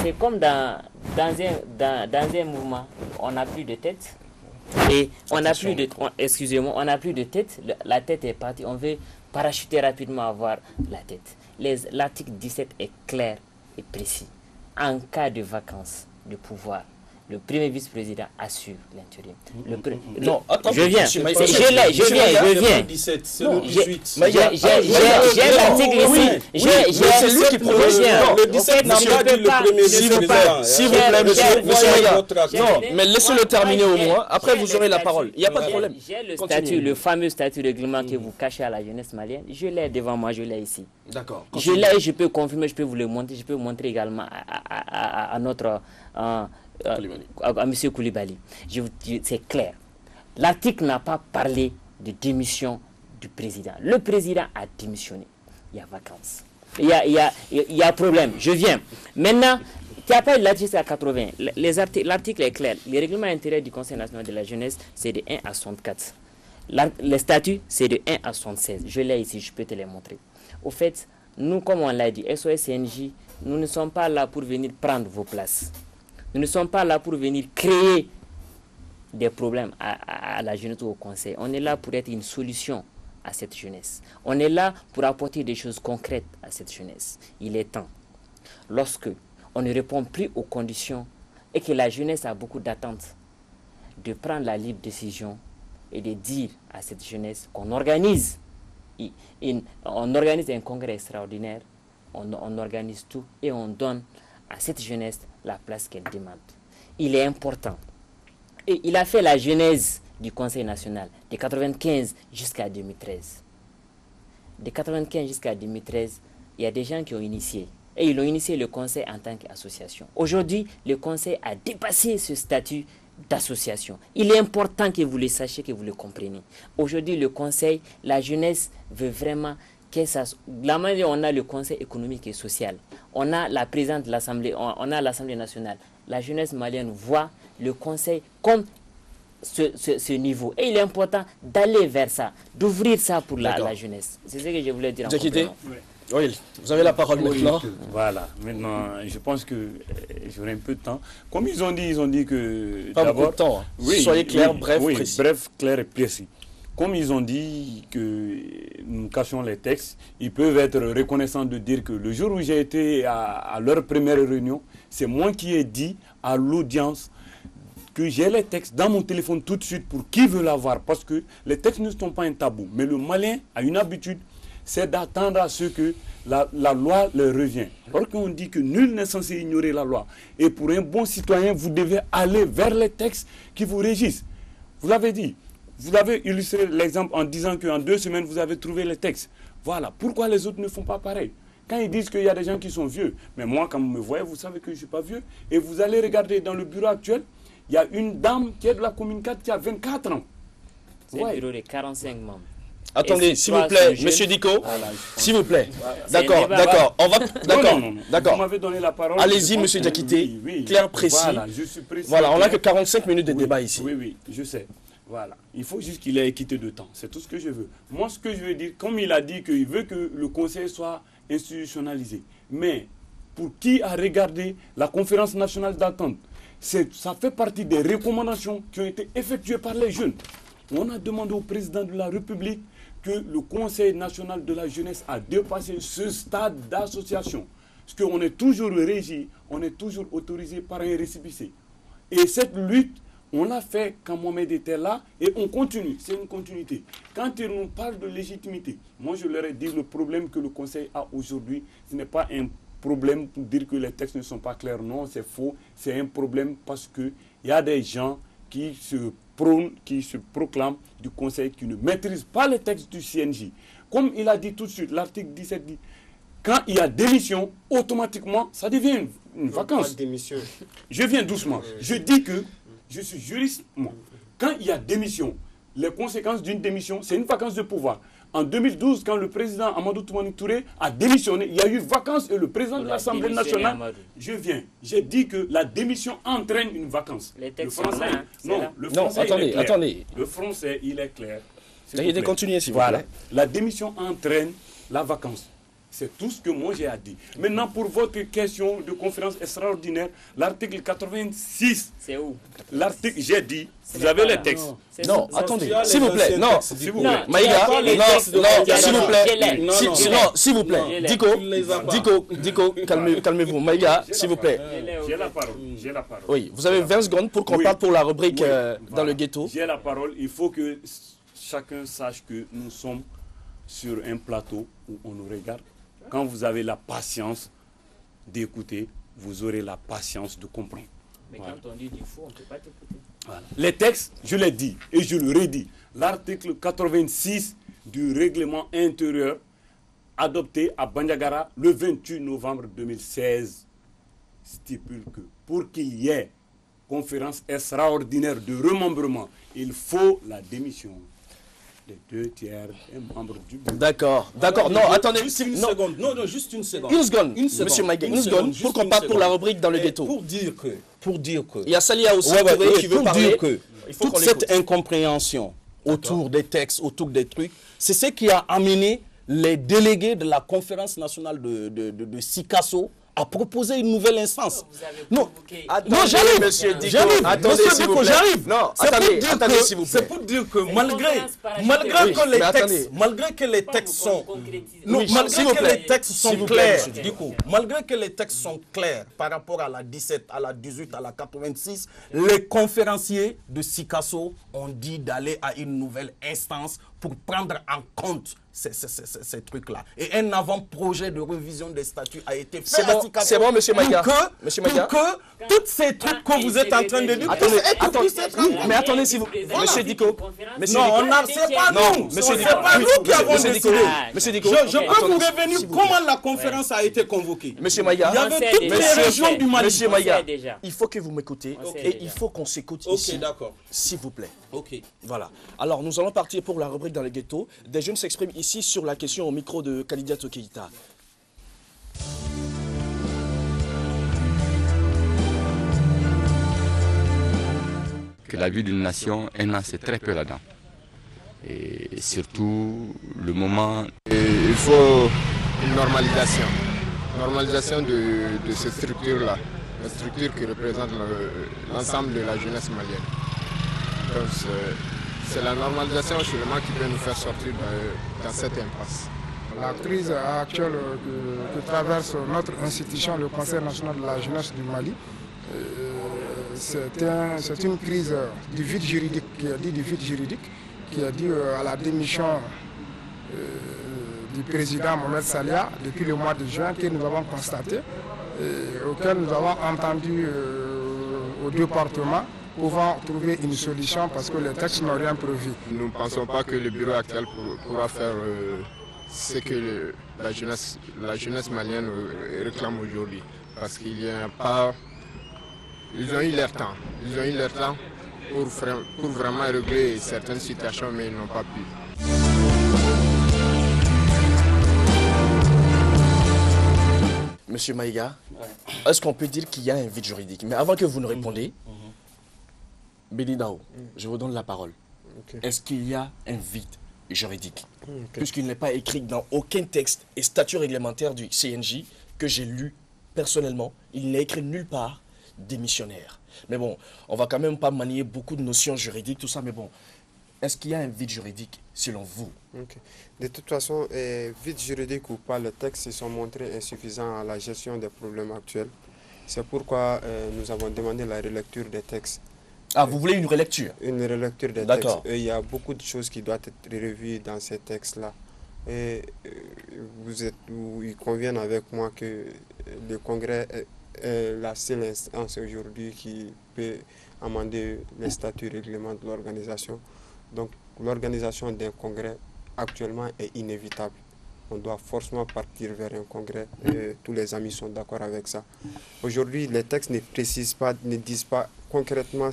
c'est comme dans un mouvement, on n'a plus de tête et on n'a plus de, excusez-moi, on n'a plus de tête, la tête est partie, on veut parachuter rapidement avoir la tête. L'article 17 est clair et précis. En cas de vacance de pouvoir le premier vice-président assure l'intérim. Non, attends, je viens. je viens. 17, c'est le 18. J'ai l'article ici. C'est lui qui prononce. Le 17 n'a pas dit le premier vice-président. S'il vous plaît, monsieur Maïga. Non, mais laissez-le terminer au moins. Après, vous aurez la parole. Il n'y a pas de problème. J'ai le statut, le fameux statut règlement que vous cachez à la jeunesse malienne. Je l'ai devant moi, je l'ai ici. D'accord. Je l'ai et je peux confirmer, je peux vous le montrer. Je peux montrer également à notre... à M. Koulibaly. C'est clair. L'article n'a pas parlé de démission du président. Le président a démissionné. Il y a vacances. Il y a problème. Je viens. Maintenant, tu n'as pas l'article à 80. L'article est clair. Le règlement intérieur du Conseil national de la jeunesse, c'est de 1 à 64. Le statut, c'est de 1 à 76. Je l'ai ici, je peux te les montrer. Au fait, nous, comme on l'a dit, SOS-CNJ, nous ne sommes pas là pour venir prendre vos places. Nous ne sommes pas là pour venir créer des problèmes à la jeunesse ou au conseil. On est là pour être une solution à cette jeunesse. On est là pour apporter des choses concrètes à cette jeunesse. Il est temps, lorsque on ne répond plus aux conditions et que la jeunesse a beaucoup d'attentes, de prendre la libre décision et de dire à cette jeunesse qu'on organise un congrès extraordinaire, on organise tout et on donne à cette jeunesse la place qu'elle demande. Il est important. Et il a fait la genèse du Conseil national de 1995 jusqu'à 2013. De 1995 jusqu'à 2013, il y a des gens qui ont initié. Et ils ont initié le Conseil en tant qu'association. Aujourd'hui, le Conseil a dépassé ce statut d'association. Il est important que vous le sachiez, que vous le compreniez. Aujourd'hui, le Conseil, la jeunesse veut vraiment que ça... La manière on a le Conseil économique et social, on a la présidente de l'Assemblée, on a l'Assemblée nationale. La jeunesse malienne voit le Conseil comme ce niveau. Et il est important d'aller vers ça, d'ouvrir ça pour la jeunesse. C'est ce que je voulais dire en complément. Oui, vous avez la parole maintenant. Voilà, maintenant, je pense que j'aurai un peu de temps. Comme ils ont dit que... Pas beaucoup de temps. Oui, soyez clair, bref, précis. Bref, clair et précis. Comme ils ont dit que nous cachons les textes, ils peuvent être reconnaissants de dire que le jour où j'ai été à leur première réunion, c'est moi qui ai dit à l'audience que j'ai les textes dans mon téléphone tout de suite pour qui veut l'avoir. Parce que les textes ne sont pas un tabou. Mais le Malien a une habitude, c'est d'attendre à ce que la loi leur revienne. Alors qu'on dit que nul n'est censé ignorer la loi. Et pour un bon citoyen, vous devez aller vers les textes qui vous régissent. Vous l'avez dit. Vous avez illustré l'exemple en disant qu'en 2 semaines, vous avez trouvé les textes. Voilà. Pourquoi les autres ne font pas pareil? Quand ils disent qu'il y a des gens qui sont vieux, mais moi, quand vous me voyez, vous savez que je ne suis pas vieux. Et vous allez regarder dans le bureau actuel, il y a une dame qui est de la commune 4 qui a 24 ans. C'est un bureau de 45 membres. Attendez, s'il vous plaît, monsieur Diko, s'il vous plaît. D'accord. On va. D'accord. Vous m'avez donné la parole. Allez-y, monsieur Diakité. Clair, précis. Voilà, je suis précis. Voilà, on n'a que 45 minutes de débat ici. Oui, je sais. Voilà. Il faut juste qu'il ait équité de temps. C'est tout ce que je veux. Moi, ce que je veux dire, comme il a dit qu'il veut que le conseil soit institutionnalisé, mais pour qui a regardé la conférence nationale d'attente, ça fait partie des recommandations qui ont été effectuées par les jeunes. On a demandé au président de la République que le Conseil national de la jeunesse a dépassé ce stade d'association. Parce qu'on est toujours régi, on est toujours autorisé par un récépissé. Et cette lutte, on l'a fait quand Mohamed était là et on continue. C'est une continuité. Quand ils nous parlent de légitimité, moi je leur ai dit le problème que le Conseil a aujourd'hui, ce n'est pas un problème pour dire que les textes ne sont pas clairs. Non, c'est faux. C'est un problème parce qu'il y a des gens qui se proclament du Conseil, qui ne maîtrisent pas les textes du CNJ. Comme il a dit tout de suite, l'article 17 dit, quand il y a démission, automatiquement, ça devient une vacance. Je viens doucement. Je dis que je suis juriste. Moi. Quand il y a démission, les conséquences d'une démission, c'est une vacance de pouvoir. En 2012, quand le président Amadou Toumani Touré a démissionné, il y a eu vacance et le président de l'Assemblée nationale, j'ai dit que la démission entraîne une vacance. Les textes sont là. Attendez. Le français, il est clair. Continuez, s'il vous plaît. La démission entraîne la vacance. C'est tout ce que moi j'ai à dire. Maintenant, pour votre question de conférence extraordinaire, l'article 86. C'est où? L'article, j'ai dit, vous avez les textes. Non, attendez, s'il vous plaît, non, S'il vous plaît. Maïga, non, s'il vous plaît, non, s'il vous plaît, Je Dico, calmez-vous, Maïga, s'il vous plaît. J'ai la parole. J'ai la parole. Oui, vous avez 20 secondes pour qu'on Oui. parle pour la rubrique Oui, dans voilà. le ghetto. J'ai la parole. Il faut que chacun sache que nous sommes sur un plateau où on nous regarde. Quand vous avez la patience d'écouter, vous aurez la patience de comprendre. Mais Voilà. quand on dit du faux, on ne peut pas t'écouter. Voilà. Les textes, je l'ai dit et je le redis. L'article 86 du règlement intérieur adopté à Bandiagara le 28 novembre 2016 stipule que pour qu'il y ait conférence extraordinaire de remembrement, il faut la démission des 2 tiers des membres du bureau. D'accord, non, attendez, Juste une non, seconde. Non, juste une seconde. une seconde, Une seconde. monsieur Maïga, Une une seconde, seconde, pour qu'on juste parle une pour la seconde. rubrique dans le ghetto. Pour dire que. Il y a Salia aussi Ouais, qui veut pour parler. dire que Il faut toute qu'on cette l'écoute. incompréhension autour des textes, autour des trucs, c'est ce qui a amené les délégués de la conférence nationale de Sikasso à proposer une nouvelle instance. Vous avez Non, provoqué- Attendez, non, j'arrive, monsieur Dico. j'arrive, Attendez, monsieur s'il vous Dico, plaît. j'arrive. Non, C'est pour attendez, dire attendez, que- s'il vous plaît. C'est pour dire que une conférence malgré parachutée. que les mais textes, attendez. malgré que les textes sont concrétiser. non, Oui, s'il malgré vous que plaît. les textes sont S'il vous plaît, clairs, monsieur Dico. du coup, malgré que les textes sont clairs par rapport à la 17, à la 18, à la 86, les conférenciers de Sikasso ont dit d'aller à une nouvelle instance pour prendre en compte ces trucs-là. Et un avant-projet de révision des statuts a été fait C'est à bon, Sikasso c'est bon, monsieur Maïga. pour que tous ces trucs que vous êtes en train de dire... Mais attendez, s'il vous plaît. Monsieur Dico. Monsieur Non, Dico. on n'a c'est pas Non, nous. monsieur C'est Dico. pas nous qui avons Monsieur Dico. décidé. Monsieur Dico. Je peux Attendez, vous revenir s'il vous plaît. comment la conférence a été convoquée. Monsieur Maïga. Il y avait sait toutes déjà. les Monsieur- régions du Mali. Monsieur On Maïga, sait déjà. il faut que vous m'écoutez On sait et déjà. il faut qu'on s'écoute Ok, ici, d'accord. s'il vous plaît. Ok. Voilà. Alors, nous allons partir pour la rubrique dans le ghetto. Des jeunes s'expriment ici sur la question au micro de Khalidia Tokeïta. Que la vie d'une nation, un an, c'est très peu là-dedans. Et surtout, le moment... Il faut une normalisation de cette structure-là, la structure qui représente l'ensemble de la jeunesse malienne. Donc c'est la normalisation seulement qui peut nous faire sortir dans cette impasse. La crise actuelle que traverse notre institution, le Conseil national de la jeunesse du Mali, c'est une crise du vide juridique, qui est due à la démission du président Mohamed Salia depuis le mois de juin, que nous avons constaté, auquel nous avons entendu au département pouvant trouver une solution parce que les textes n'ont rien prévu. Nous ne pensons pas que le bureau actuel pourra faire ce que la jeunesse malienne réclame aujourd'hui. Parce qu'il n'y a pas... Ils ont eu leur temps. Ils ont eu leur temps pour vraiment régler certaines situations, mais ils n'ont pas pu. Monsieur Maïga, est-ce qu'on peut dire qu'il y a un vide juridique? Mais avant que vous ne répondiez, Bénidao, je vous donne la parole. Ok. Est-ce qu'il y a un vide juridique? Puisqu'il n'est pas écrit dans aucun texte et statut réglementaire du CNJ que j'ai lu personnellement, il n'est écrit nulle part démissionnaire. Mais bon, on va quand même pas manier beaucoup de notions juridiques, tout ça, mais bon, est-ce qu'il y a un vide juridique selon vous? Ok. De toute façon, vide juridique ou pas, les textes se sont montrés insuffisants à la gestion des problèmes actuels. C'est pourquoi nous avons demandé la relecture des textes. Ah, vous voulez une relecture? Une relecture des textes. D'accord. Et il y a beaucoup de choses qui doivent être revues dans ces textes-là. Et ils conviennent avec moi que le Congrès est la seule instance aujourd'hui qui peut amender les statuts règlements de l'organisation. Donc l'organisation d'un congrès actuellement est inévitable. On doit forcément partir vers un congrès et tous les amis sont d'accord avec ça. Aujourd'hui, les textes ne précisent pas, ne disent pas concrètement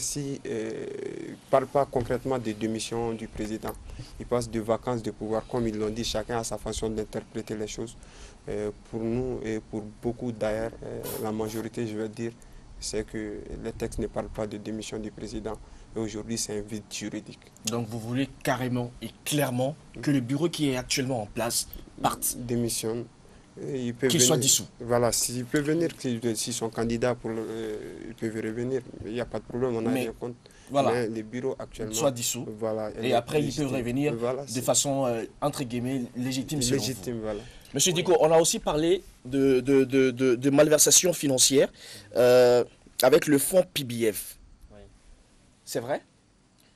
parlent pas concrètement de démission du président. Ils passent de vacances de pouvoir, comme ils l'ont dit, chacun a sa façon d'interpréter les choses. Pour nous et pour beaucoup d'ailleurs, la majorité, je veux dire, c'est que les textes ne parlent pas de démission du président. Et aujourd'hui, c'est un vide juridique. Donc vous voulez carrément et clairement que le bureau qui est actuellement en place parte? Démissionne Qu'il soit dissous. Voilà, s'il peut venir, s'ils sont candidats, ils peuvent revenir. Il n'y a pas de problème, on a rien contre. Voilà. Mais les bureaux actuellement soit dissous. Voilà, et après, ils peuvent revenir de façon, entre guillemets, légitime. Légitime, voilà. Monsieur Diko, on a aussi parlé de malversation financière avec le fonds PBF. Oui. C'est vrai?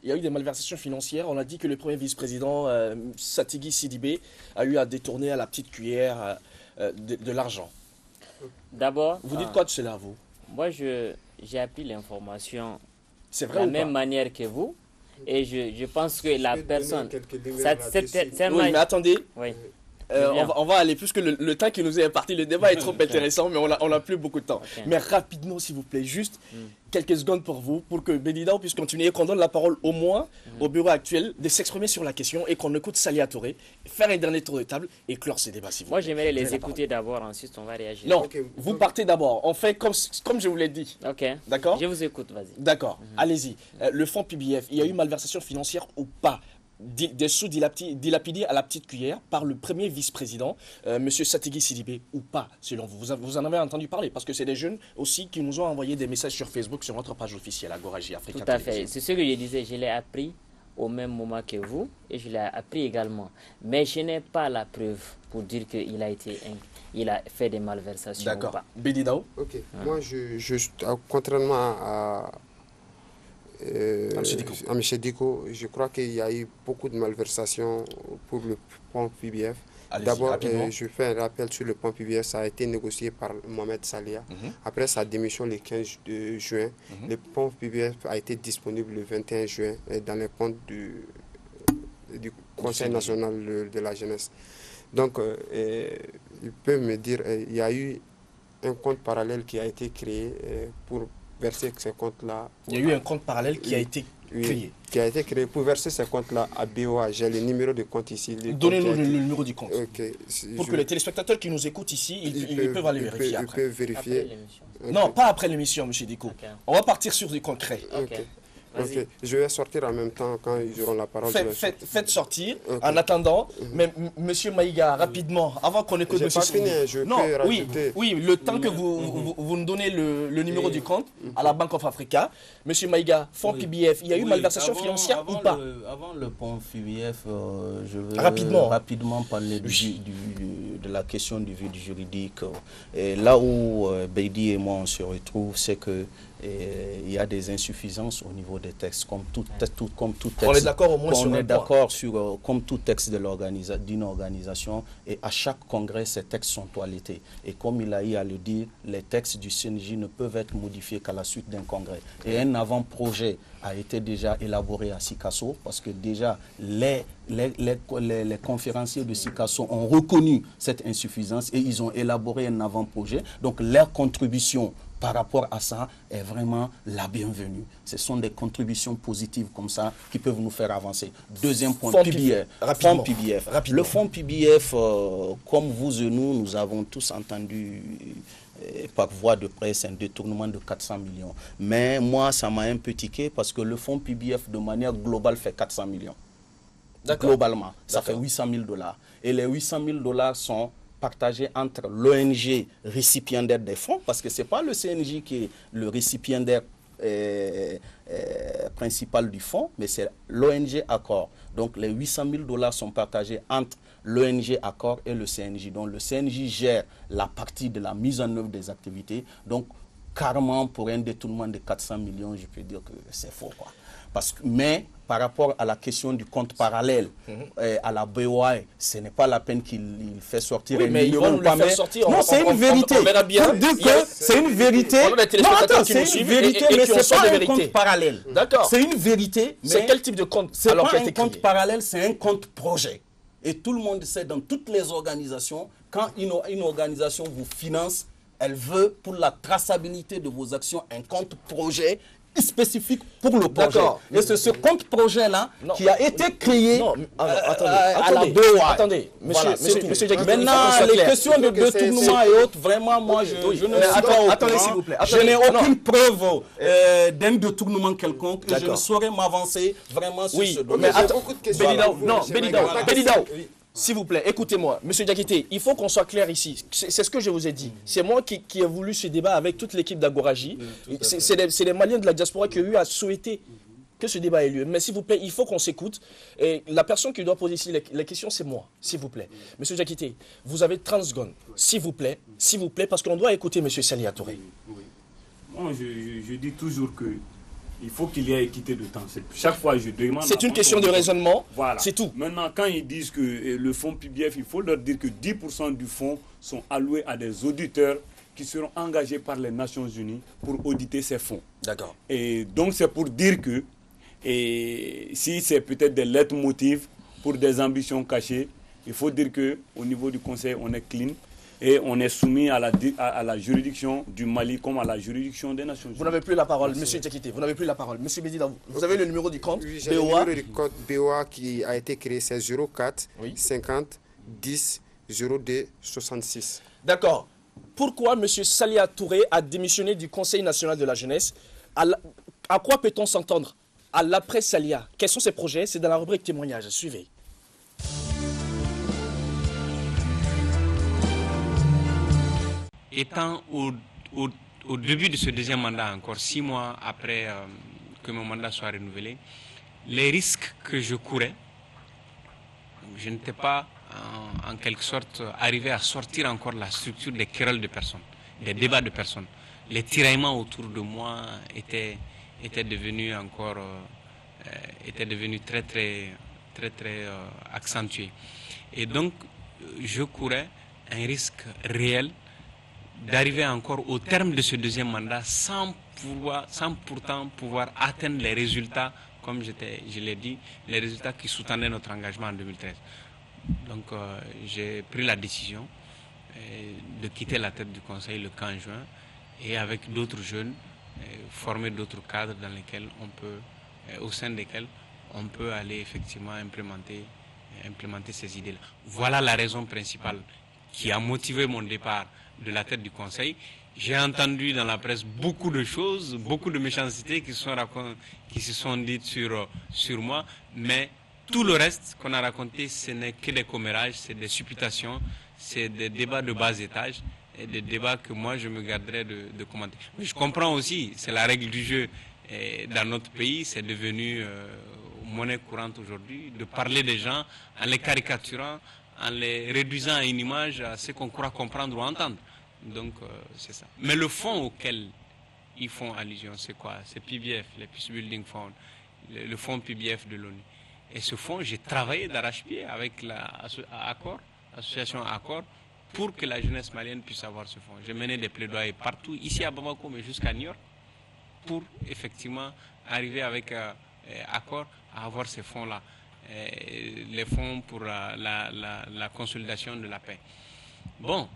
Il y a eu des malversations financières. On a dit que le premier vice-président, Satigui Sidibé, a eu à détourner à la petite cuillère de l'argent. D'abord... Vous dites quoi de cela, vous? Moi, j'ai appris l'information de la même manière que vous. Et je pense que la personne... Oui, mais attendez. Oui. On va aller, puisque le temps qui nous est imparti, le débat est trop intéressant, mais on n'a plus beaucoup de temps. Mais rapidement, s'il vous plaît, juste quelques secondes pour vous, pour que Bédidao puisse continuer et qu'on donne la parole au moins au bureau actuel de s'exprimer sur la question et qu'on écoute Salia Touré, faire un dernier tour de table et clore ces débats, s'il vous plaît. Moi, j'aimerais les écouter d'abord, ensuite on va réagir. Non, vous partez d'abord. On fait comme je vous l'ai dit. Ok. D'accord? Je vous écoute, vas-y. D'accord, allez-y. Le fonds PBF, il y a eu malversation financière ou pas? Des sous dilapidés à la petite cuillère par le premier vice-président, M. Satigui Sidibé, ou pas, selon vous? Vous en avez entendu parler, parce que c'est des jeunes aussi qui nous ont envoyé des messages sur Facebook, sur notre page officielle, Agoraji Africa. Tout à fait. C'est ce que je disais, je l'ai appris au même moment que vous, et je l'ai appris également. Mais je n'ai pas la preuve pour dire qu'il a fait des malversations. D'accord. Bédidao? Ok. Moi, contrairement à M. Diko, je crois qu'il y a eu beaucoup de malversations pour le pont PBF. D'abord, je fais un rappel sur le pont PBF. Ça a été négocié par Mohamed Salia. Après sa démission le 15 juin, le pont PBF a été disponible le 21 juin dans les comptes du Conseil national de la jeunesse. Donc, il peut me dire il y a eu un compte parallèle qui a été créé pour verser ces comptes-là. Il y a eu un compte parallèle qui a été créé. Qui a été créé pour verser ces comptes-là à BOA. J'ai le numéro de compte ici. Donnez-nous le numéro du compte. Pour que les téléspectateurs qui nous écoutent ici, ils peuvent aller vérifier après. Ils peuvent vérifier. Non, pas après l'émission, M. Diko. On va partir sur du concret. Ok, je vais sortir en même temps quand ils auront la parole. Faites sortir. En attendant, mais M. Maïga, rapidement, avant qu'on écoute M. Oui, le temps que vous nous donnez le numéro du compte à la Bank of Africa. M. Maïga, fonds PBF, il y a eu malversation financière ou pas? Avant le fonds PBF, je veux rapidement parler de la question du vide juridique. Et là où Beidi et moi on se retrouve, c'est que il y a des insuffisances au niveau des textes, comme tout texte. On est d'accord au moins sur un point. On est d'accord sur, comme tout texte d'une organisation, et à chaque congrès, ces textes sont toilettés. Et comme il a eu à le dire, les textes du CNJ ne peuvent être modifiés qu'à la suite d'un congrès. Et un avant-projet a été déjà élaboré à Sikasso, parce que déjà, les conférenciers de Sikasso ont reconnu cette insuffisance et ils ont élaboré un avant-projet. Donc, leur contribution par rapport à ça est vraiment la bienvenue. Ce sont des contributions positives comme ça qui peuvent nous faire avancer. Deuxième point, PBF. Le fonds PBF, comme vous et nous avons tous entendu par voie de presse un détournement de 400 millions. Mais moi, ça m'a un peu tiqué parce que le fonds PBF de manière globale fait 400 millions. Globalement, ça fait 800 000 $. Et les 800 000 $ sont partagé entre l'ONG récipiendaire des fonds, parce que ce n'est pas le CNJ qui est le récipiendaire principal du fonds, mais c'est l'ONG Accor. Donc les 800 000 $ sont partagés entre l'ONG Accor et le CNJ. Donc le CNJ gère la partie de la mise en œuvre des activités. Donc carrément pour un détournement de 400 millions, je peux dire que c'est faux, quoi. Mais par rapport à la question du compte parallèle à la BOA, ce n'est pas la peine qu'il fait sortir. Oui, mais ils vont nous le faire sortir. Non, c'est une vérité. On verra bien. C'est une vérité. Non, attends, c'est une vérité, mais ce n'est pas un compte parallèle. D'accord. C'est une vérité. C'est quel type de compte? Ce n'est pas un compte parallèle, c'est un compte projet. Et tout le monde sait, dans toutes les organisations, quand une organisation vous finance, elle veut, pour la traçabilité de vos actions, un compte projet spécifique pour le projet. Et c'est ce compte projet-là qui a été créé à la BOA. Attendez, monsieur Jack, maintenant, les questions de détournement et autres, vraiment, moi, je ne suis pas au attendez, s'il vous plaît. Je n'ai aucune preuve d'un détournement quelconque et je ne saurais m'avancer vraiment sur ce domaine. Mais attends, Bédidao, S'il vous plaît, écoutez-moi. Monsieur Diakité, il faut qu'on soit clair ici. C'est ce que je vous ai dit. C'est moi qui ai voulu ce débat avec toute l'équipe d'Agoraji. C'est les Maliens de la diaspora qui ont eu à souhaiter que ce débat ait lieu. Mais s'il vous plaît, il faut qu'on s'écoute. Et la personne qui doit poser ici les questions, c'est moi, s'il vous plaît. Monsieur Diakité, vous avez 30 secondes. S'il vous plaît, parce qu'on doit écouter Monsieur Salia Touré. Bon, je dis toujours que il faut qu'il y ait équité de temps. Chaque fois, je demande... C'est une question de raisonnement, voilà. C'est tout. Maintenant, quand ils disent que le fonds PBF, il faut leur dire que 10% du fonds sont alloués à des auditeurs qui seront engagés par les Nations Unies pour auditer ces fonds. D'accord. Et donc, c'est pour dire que si c'est peut-être des leitmotifs pour des ambitions cachées, il faut dire qu'au niveau du Conseil, on est clean. Et on est soumis à la juridiction du Mali comme à la juridiction des Nations Unies. Vous n'avez plus la parole, monsieur Diakité, vous n'avez plus la parole. Monsieur Bédida, vous avez le numéro du compte oui, j'ai le numéro du compte BOA qui a été créé, c'est 04 50 10 02 66. D'accord. Pourquoi monsieur Salia Touré a démissionné du Conseil national de la jeunesse? À quoi peut-on s'entendre? À l'après Salia, quels sont ses projets? C'est dans la rubrique témoignage. Suivez. Étant au début de ce deuxième mandat, encore 6 mois après que mon mandat soit renouvelé, les risques que je courais, je n'étais pas en quelque sorte arrivé à sortir encore la structure des querelles de personnes, des débats de personnes. Les tiraillements autour de moi étaient devenus très accentués. Et donc, je courais un risque réel d'arriver encore au terme de ce deuxième mandat sans pourtant pouvoir atteindre les résultats, comme je l'ai dit, les résultats qui sous-tendaient notre engagement en 2013. Donc j'ai pris la décision de quitter la tête du Conseil le 15 juin et avec d'autres jeunes, former d'autres cadres dans lesquels au sein desquels on peut aller effectivement implémenter ces idées-là. Voilà la raison principale qui a motivé mon départ de la tête du Conseil. J'ai entendu dans la presse beaucoup de choses, beaucoup de méchancetés qui se sont dites sur moi, mais tout le reste qu'on a raconté, ce n'est que des commérages, c'est des supputations, c'est des débats de bas étage et des débats que moi je me garderai de commenter. Mais je comprends aussi, c'est la règle du jeu dans notre pays, c'est devenu monnaie courante aujourd'hui, de parler des gens en les caricaturant, en les réduisant à une image, à ce qu'on croit comprendre ou entendre. Donc, c'est ça. Mais le fonds auquel ils font allusion, c'est quoi? C'est PBF, le Peace Building Fund, le fonds PBF de l'ONU. Et ce fonds, j'ai travaillé d'arrache-pied avec l'association Accord, pour que la jeunesse malienne puisse avoir ce fonds. J'ai mené des plaidoyers partout, ici à Bamako, mais jusqu'à New York, pour effectivement arriver avec Accord à avoir ces fonds-là. Les fonds pour la consolidation de la paix. Bon,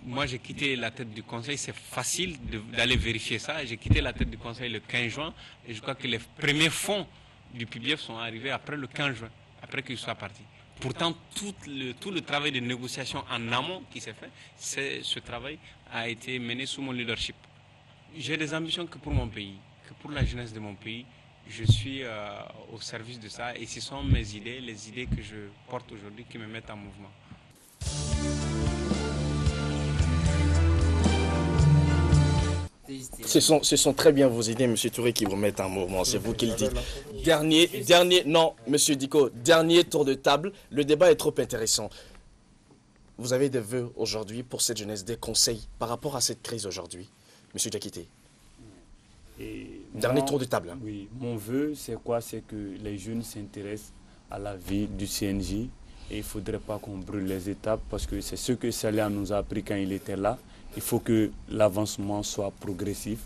moi j'ai quitté la tête du Conseil, c'est facile d'aller vérifier ça. J'ai quitté la tête du Conseil le 15 juin et je crois que les premiers fonds du PBF sont arrivés après le 15 juin, après qu'il soit parti. Pourtant, tout le travail de négociation en amont qui s'est fait, ce travail a été mené sous mon leadership. J'ai des ambitions que pour mon pays, que pour la jeunesse de mon pays. Je suis au service de ça et ce sont mes idées, les idées que je porte aujourd'hui qui me mettent en mouvement. Ce sont très bien vos idées, M. Touré, qui vous mettent en mouvement. C'est vous qui le dites. Non, M. Diko, dernier tour de table. Le débat est trop intéressant. Vous avez des vœux aujourd'hui pour cette jeunesse, des conseils par rapport à cette crise aujourd'hui, M. Diakité? Dernier tour de table. Hein. Oui, mon vœu, c'est quoi? C'est que les jeunes s'intéressent à la vie du CNJ et il ne faudrait pas qu'on brûle les étapes parce que c'est ce que Salia nous a appris quand il était là. Il faut que l'avancement soit progressif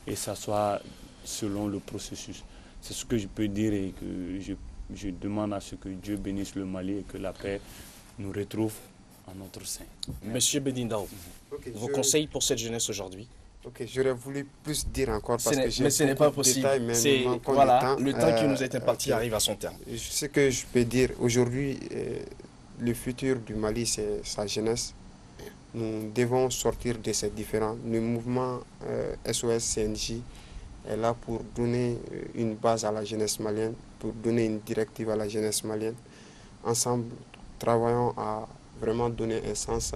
et ça soit selon le processus. C'est ce que je peux dire et que je demande à ce que Dieu bénisse le Mali et que la paix nous retrouve en notre sein. Monsieur Bedindao, vos conseils pour cette jeunesse aujourd'hui? Ok, j'aurais voulu plus dire encore parce que mais ce n'est pas possible. Voilà, le temps qui nous est imparti arrive à son terme. Ce que je peux dire aujourd'hui, le futur du Mali, c'est sa jeunesse. Nous devons sortir de ces différends. Le mouvement SOS CNJ est là pour donner une base à la jeunesse malienne, pour donner une directive à la jeunesse malienne. Ensemble, travaillons à vraiment donner un sens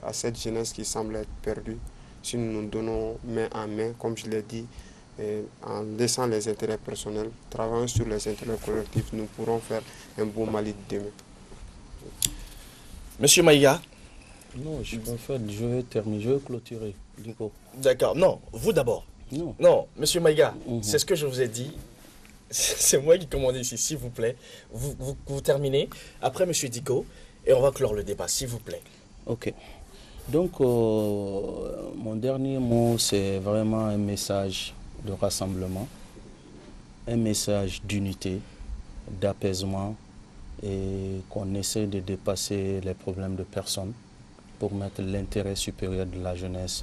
à cette jeunesse qui semble être perdue. Si nous nous donnons main en main, comme je l'ai dit, en laissant les intérêts personnels, travaillant sur les intérêts collectifs, nous pourrons faire un beau Mali de demain. Monsieur Maïga. Non, je vais terminer, je vais clôturer. D'accord, non, vous d'abord. Non, monsieur Maïga, c'est ce que je vous ai dit. C'est moi qui commande ici, s'il vous plaît. Vous terminez. Après, monsieur Diko, et on va clore le débat, s'il vous plaît. Ok. Donc, mon dernier mot, c'est vraiment un message de rassemblement, un message d'unité, d'apaisement, et qu'on essaie de dépasser les problèmes de personnes pour mettre l'intérêt supérieur de la jeunesse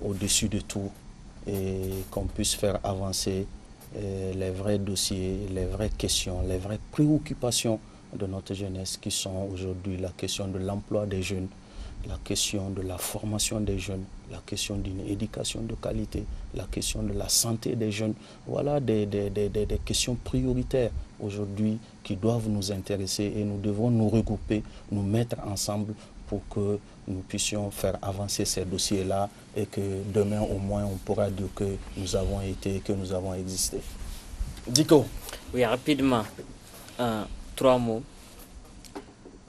au-dessus de tout et qu'on puisse faire avancer les vrais dossiers, les vraies questions, les vraies préoccupations de notre jeunesse qui sont aujourd'hui la question de l'emploi des jeunes, la question de la formation des jeunes, la question d'une éducation de qualité, la question de la santé des jeunes. Voilà des questions prioritaires aujourd'hui qui doivent nous intéresser et nous devons nous regrouper, nous mettre ensemble pour que nous puissions faire avancer ces dossiers-là et que demain au moins on pourra dire que nous avons été, que nous avons existé. Diko. Oui, rapidement, 3 mots.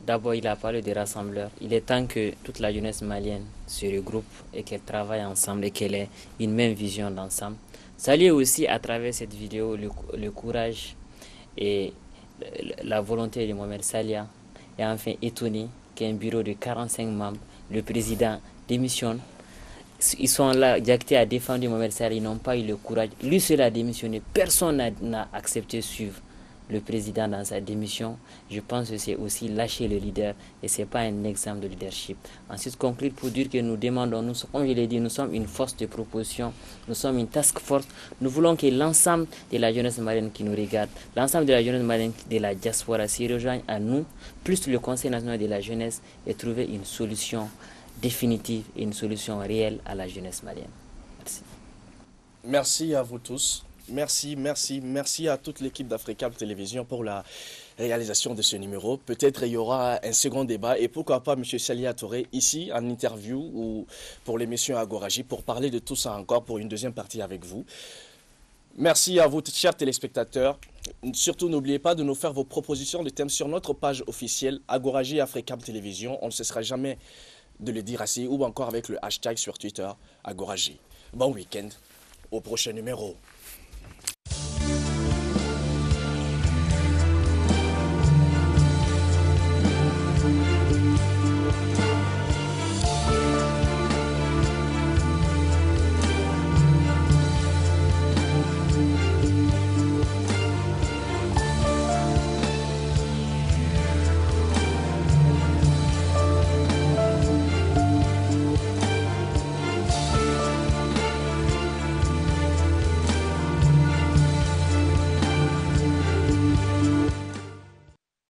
D'abord, il a parlé des rassembleurs. Il est temps que toute la jeunesse malienne se regroupe et qu'elle travaille ensemble et qu'elle ait une même vision d'ensemble. Saluer aussi à travers cette vidéo le courage et la volonté de Mohamed Salia et enfin étonné qu'un bureau de 45 membres, le président démissionne. Ils sont là, Diakité a défendu Mohamed Salia, ils n'ont pas eu le courage. Lui seul a démissionné, personne n'a accepté de suivre le président dans sa démission. Je pense que c'est aussi lâcher le leader et ce n'est pas un exemple de leadership. Ensuite, conclure pour dire que nous demandons, comme je l'ai dit, nous sommes une force de proposition, nous sommes une task force. Nous voulons que l'ensemble de la jeunesse malienne qui nous regarde, l'ensemble de la jeunesse malienne de la diaspora s'y rejoigne à nous, plus le Conseil national de la jeunesse, et trouver une solution définitive et une solution réelle à la jeunesse malienne. Merci. Merci à vous tous. Merci à toute l'équipe d'Africab Télévision pour la réalisation de ce numéro. Peut-être il y aura un second débat et pourquoi pas M. Salia Touré ici en interview ou pour l'émission Agoraji pour parler de tout ça encore pour une deuxième partie avec vous. Merci à vous, chers téléspectateurs. Surtout, n'oubliez pas de nous faire vos propositions de thèmes sur notre page officielle Agoraji Africab Télévision. On ne cessera jamais de le dire ainsi ou encore avec le hashtag sur Twitter Agoraji. Bon week-end, au prochain numéro.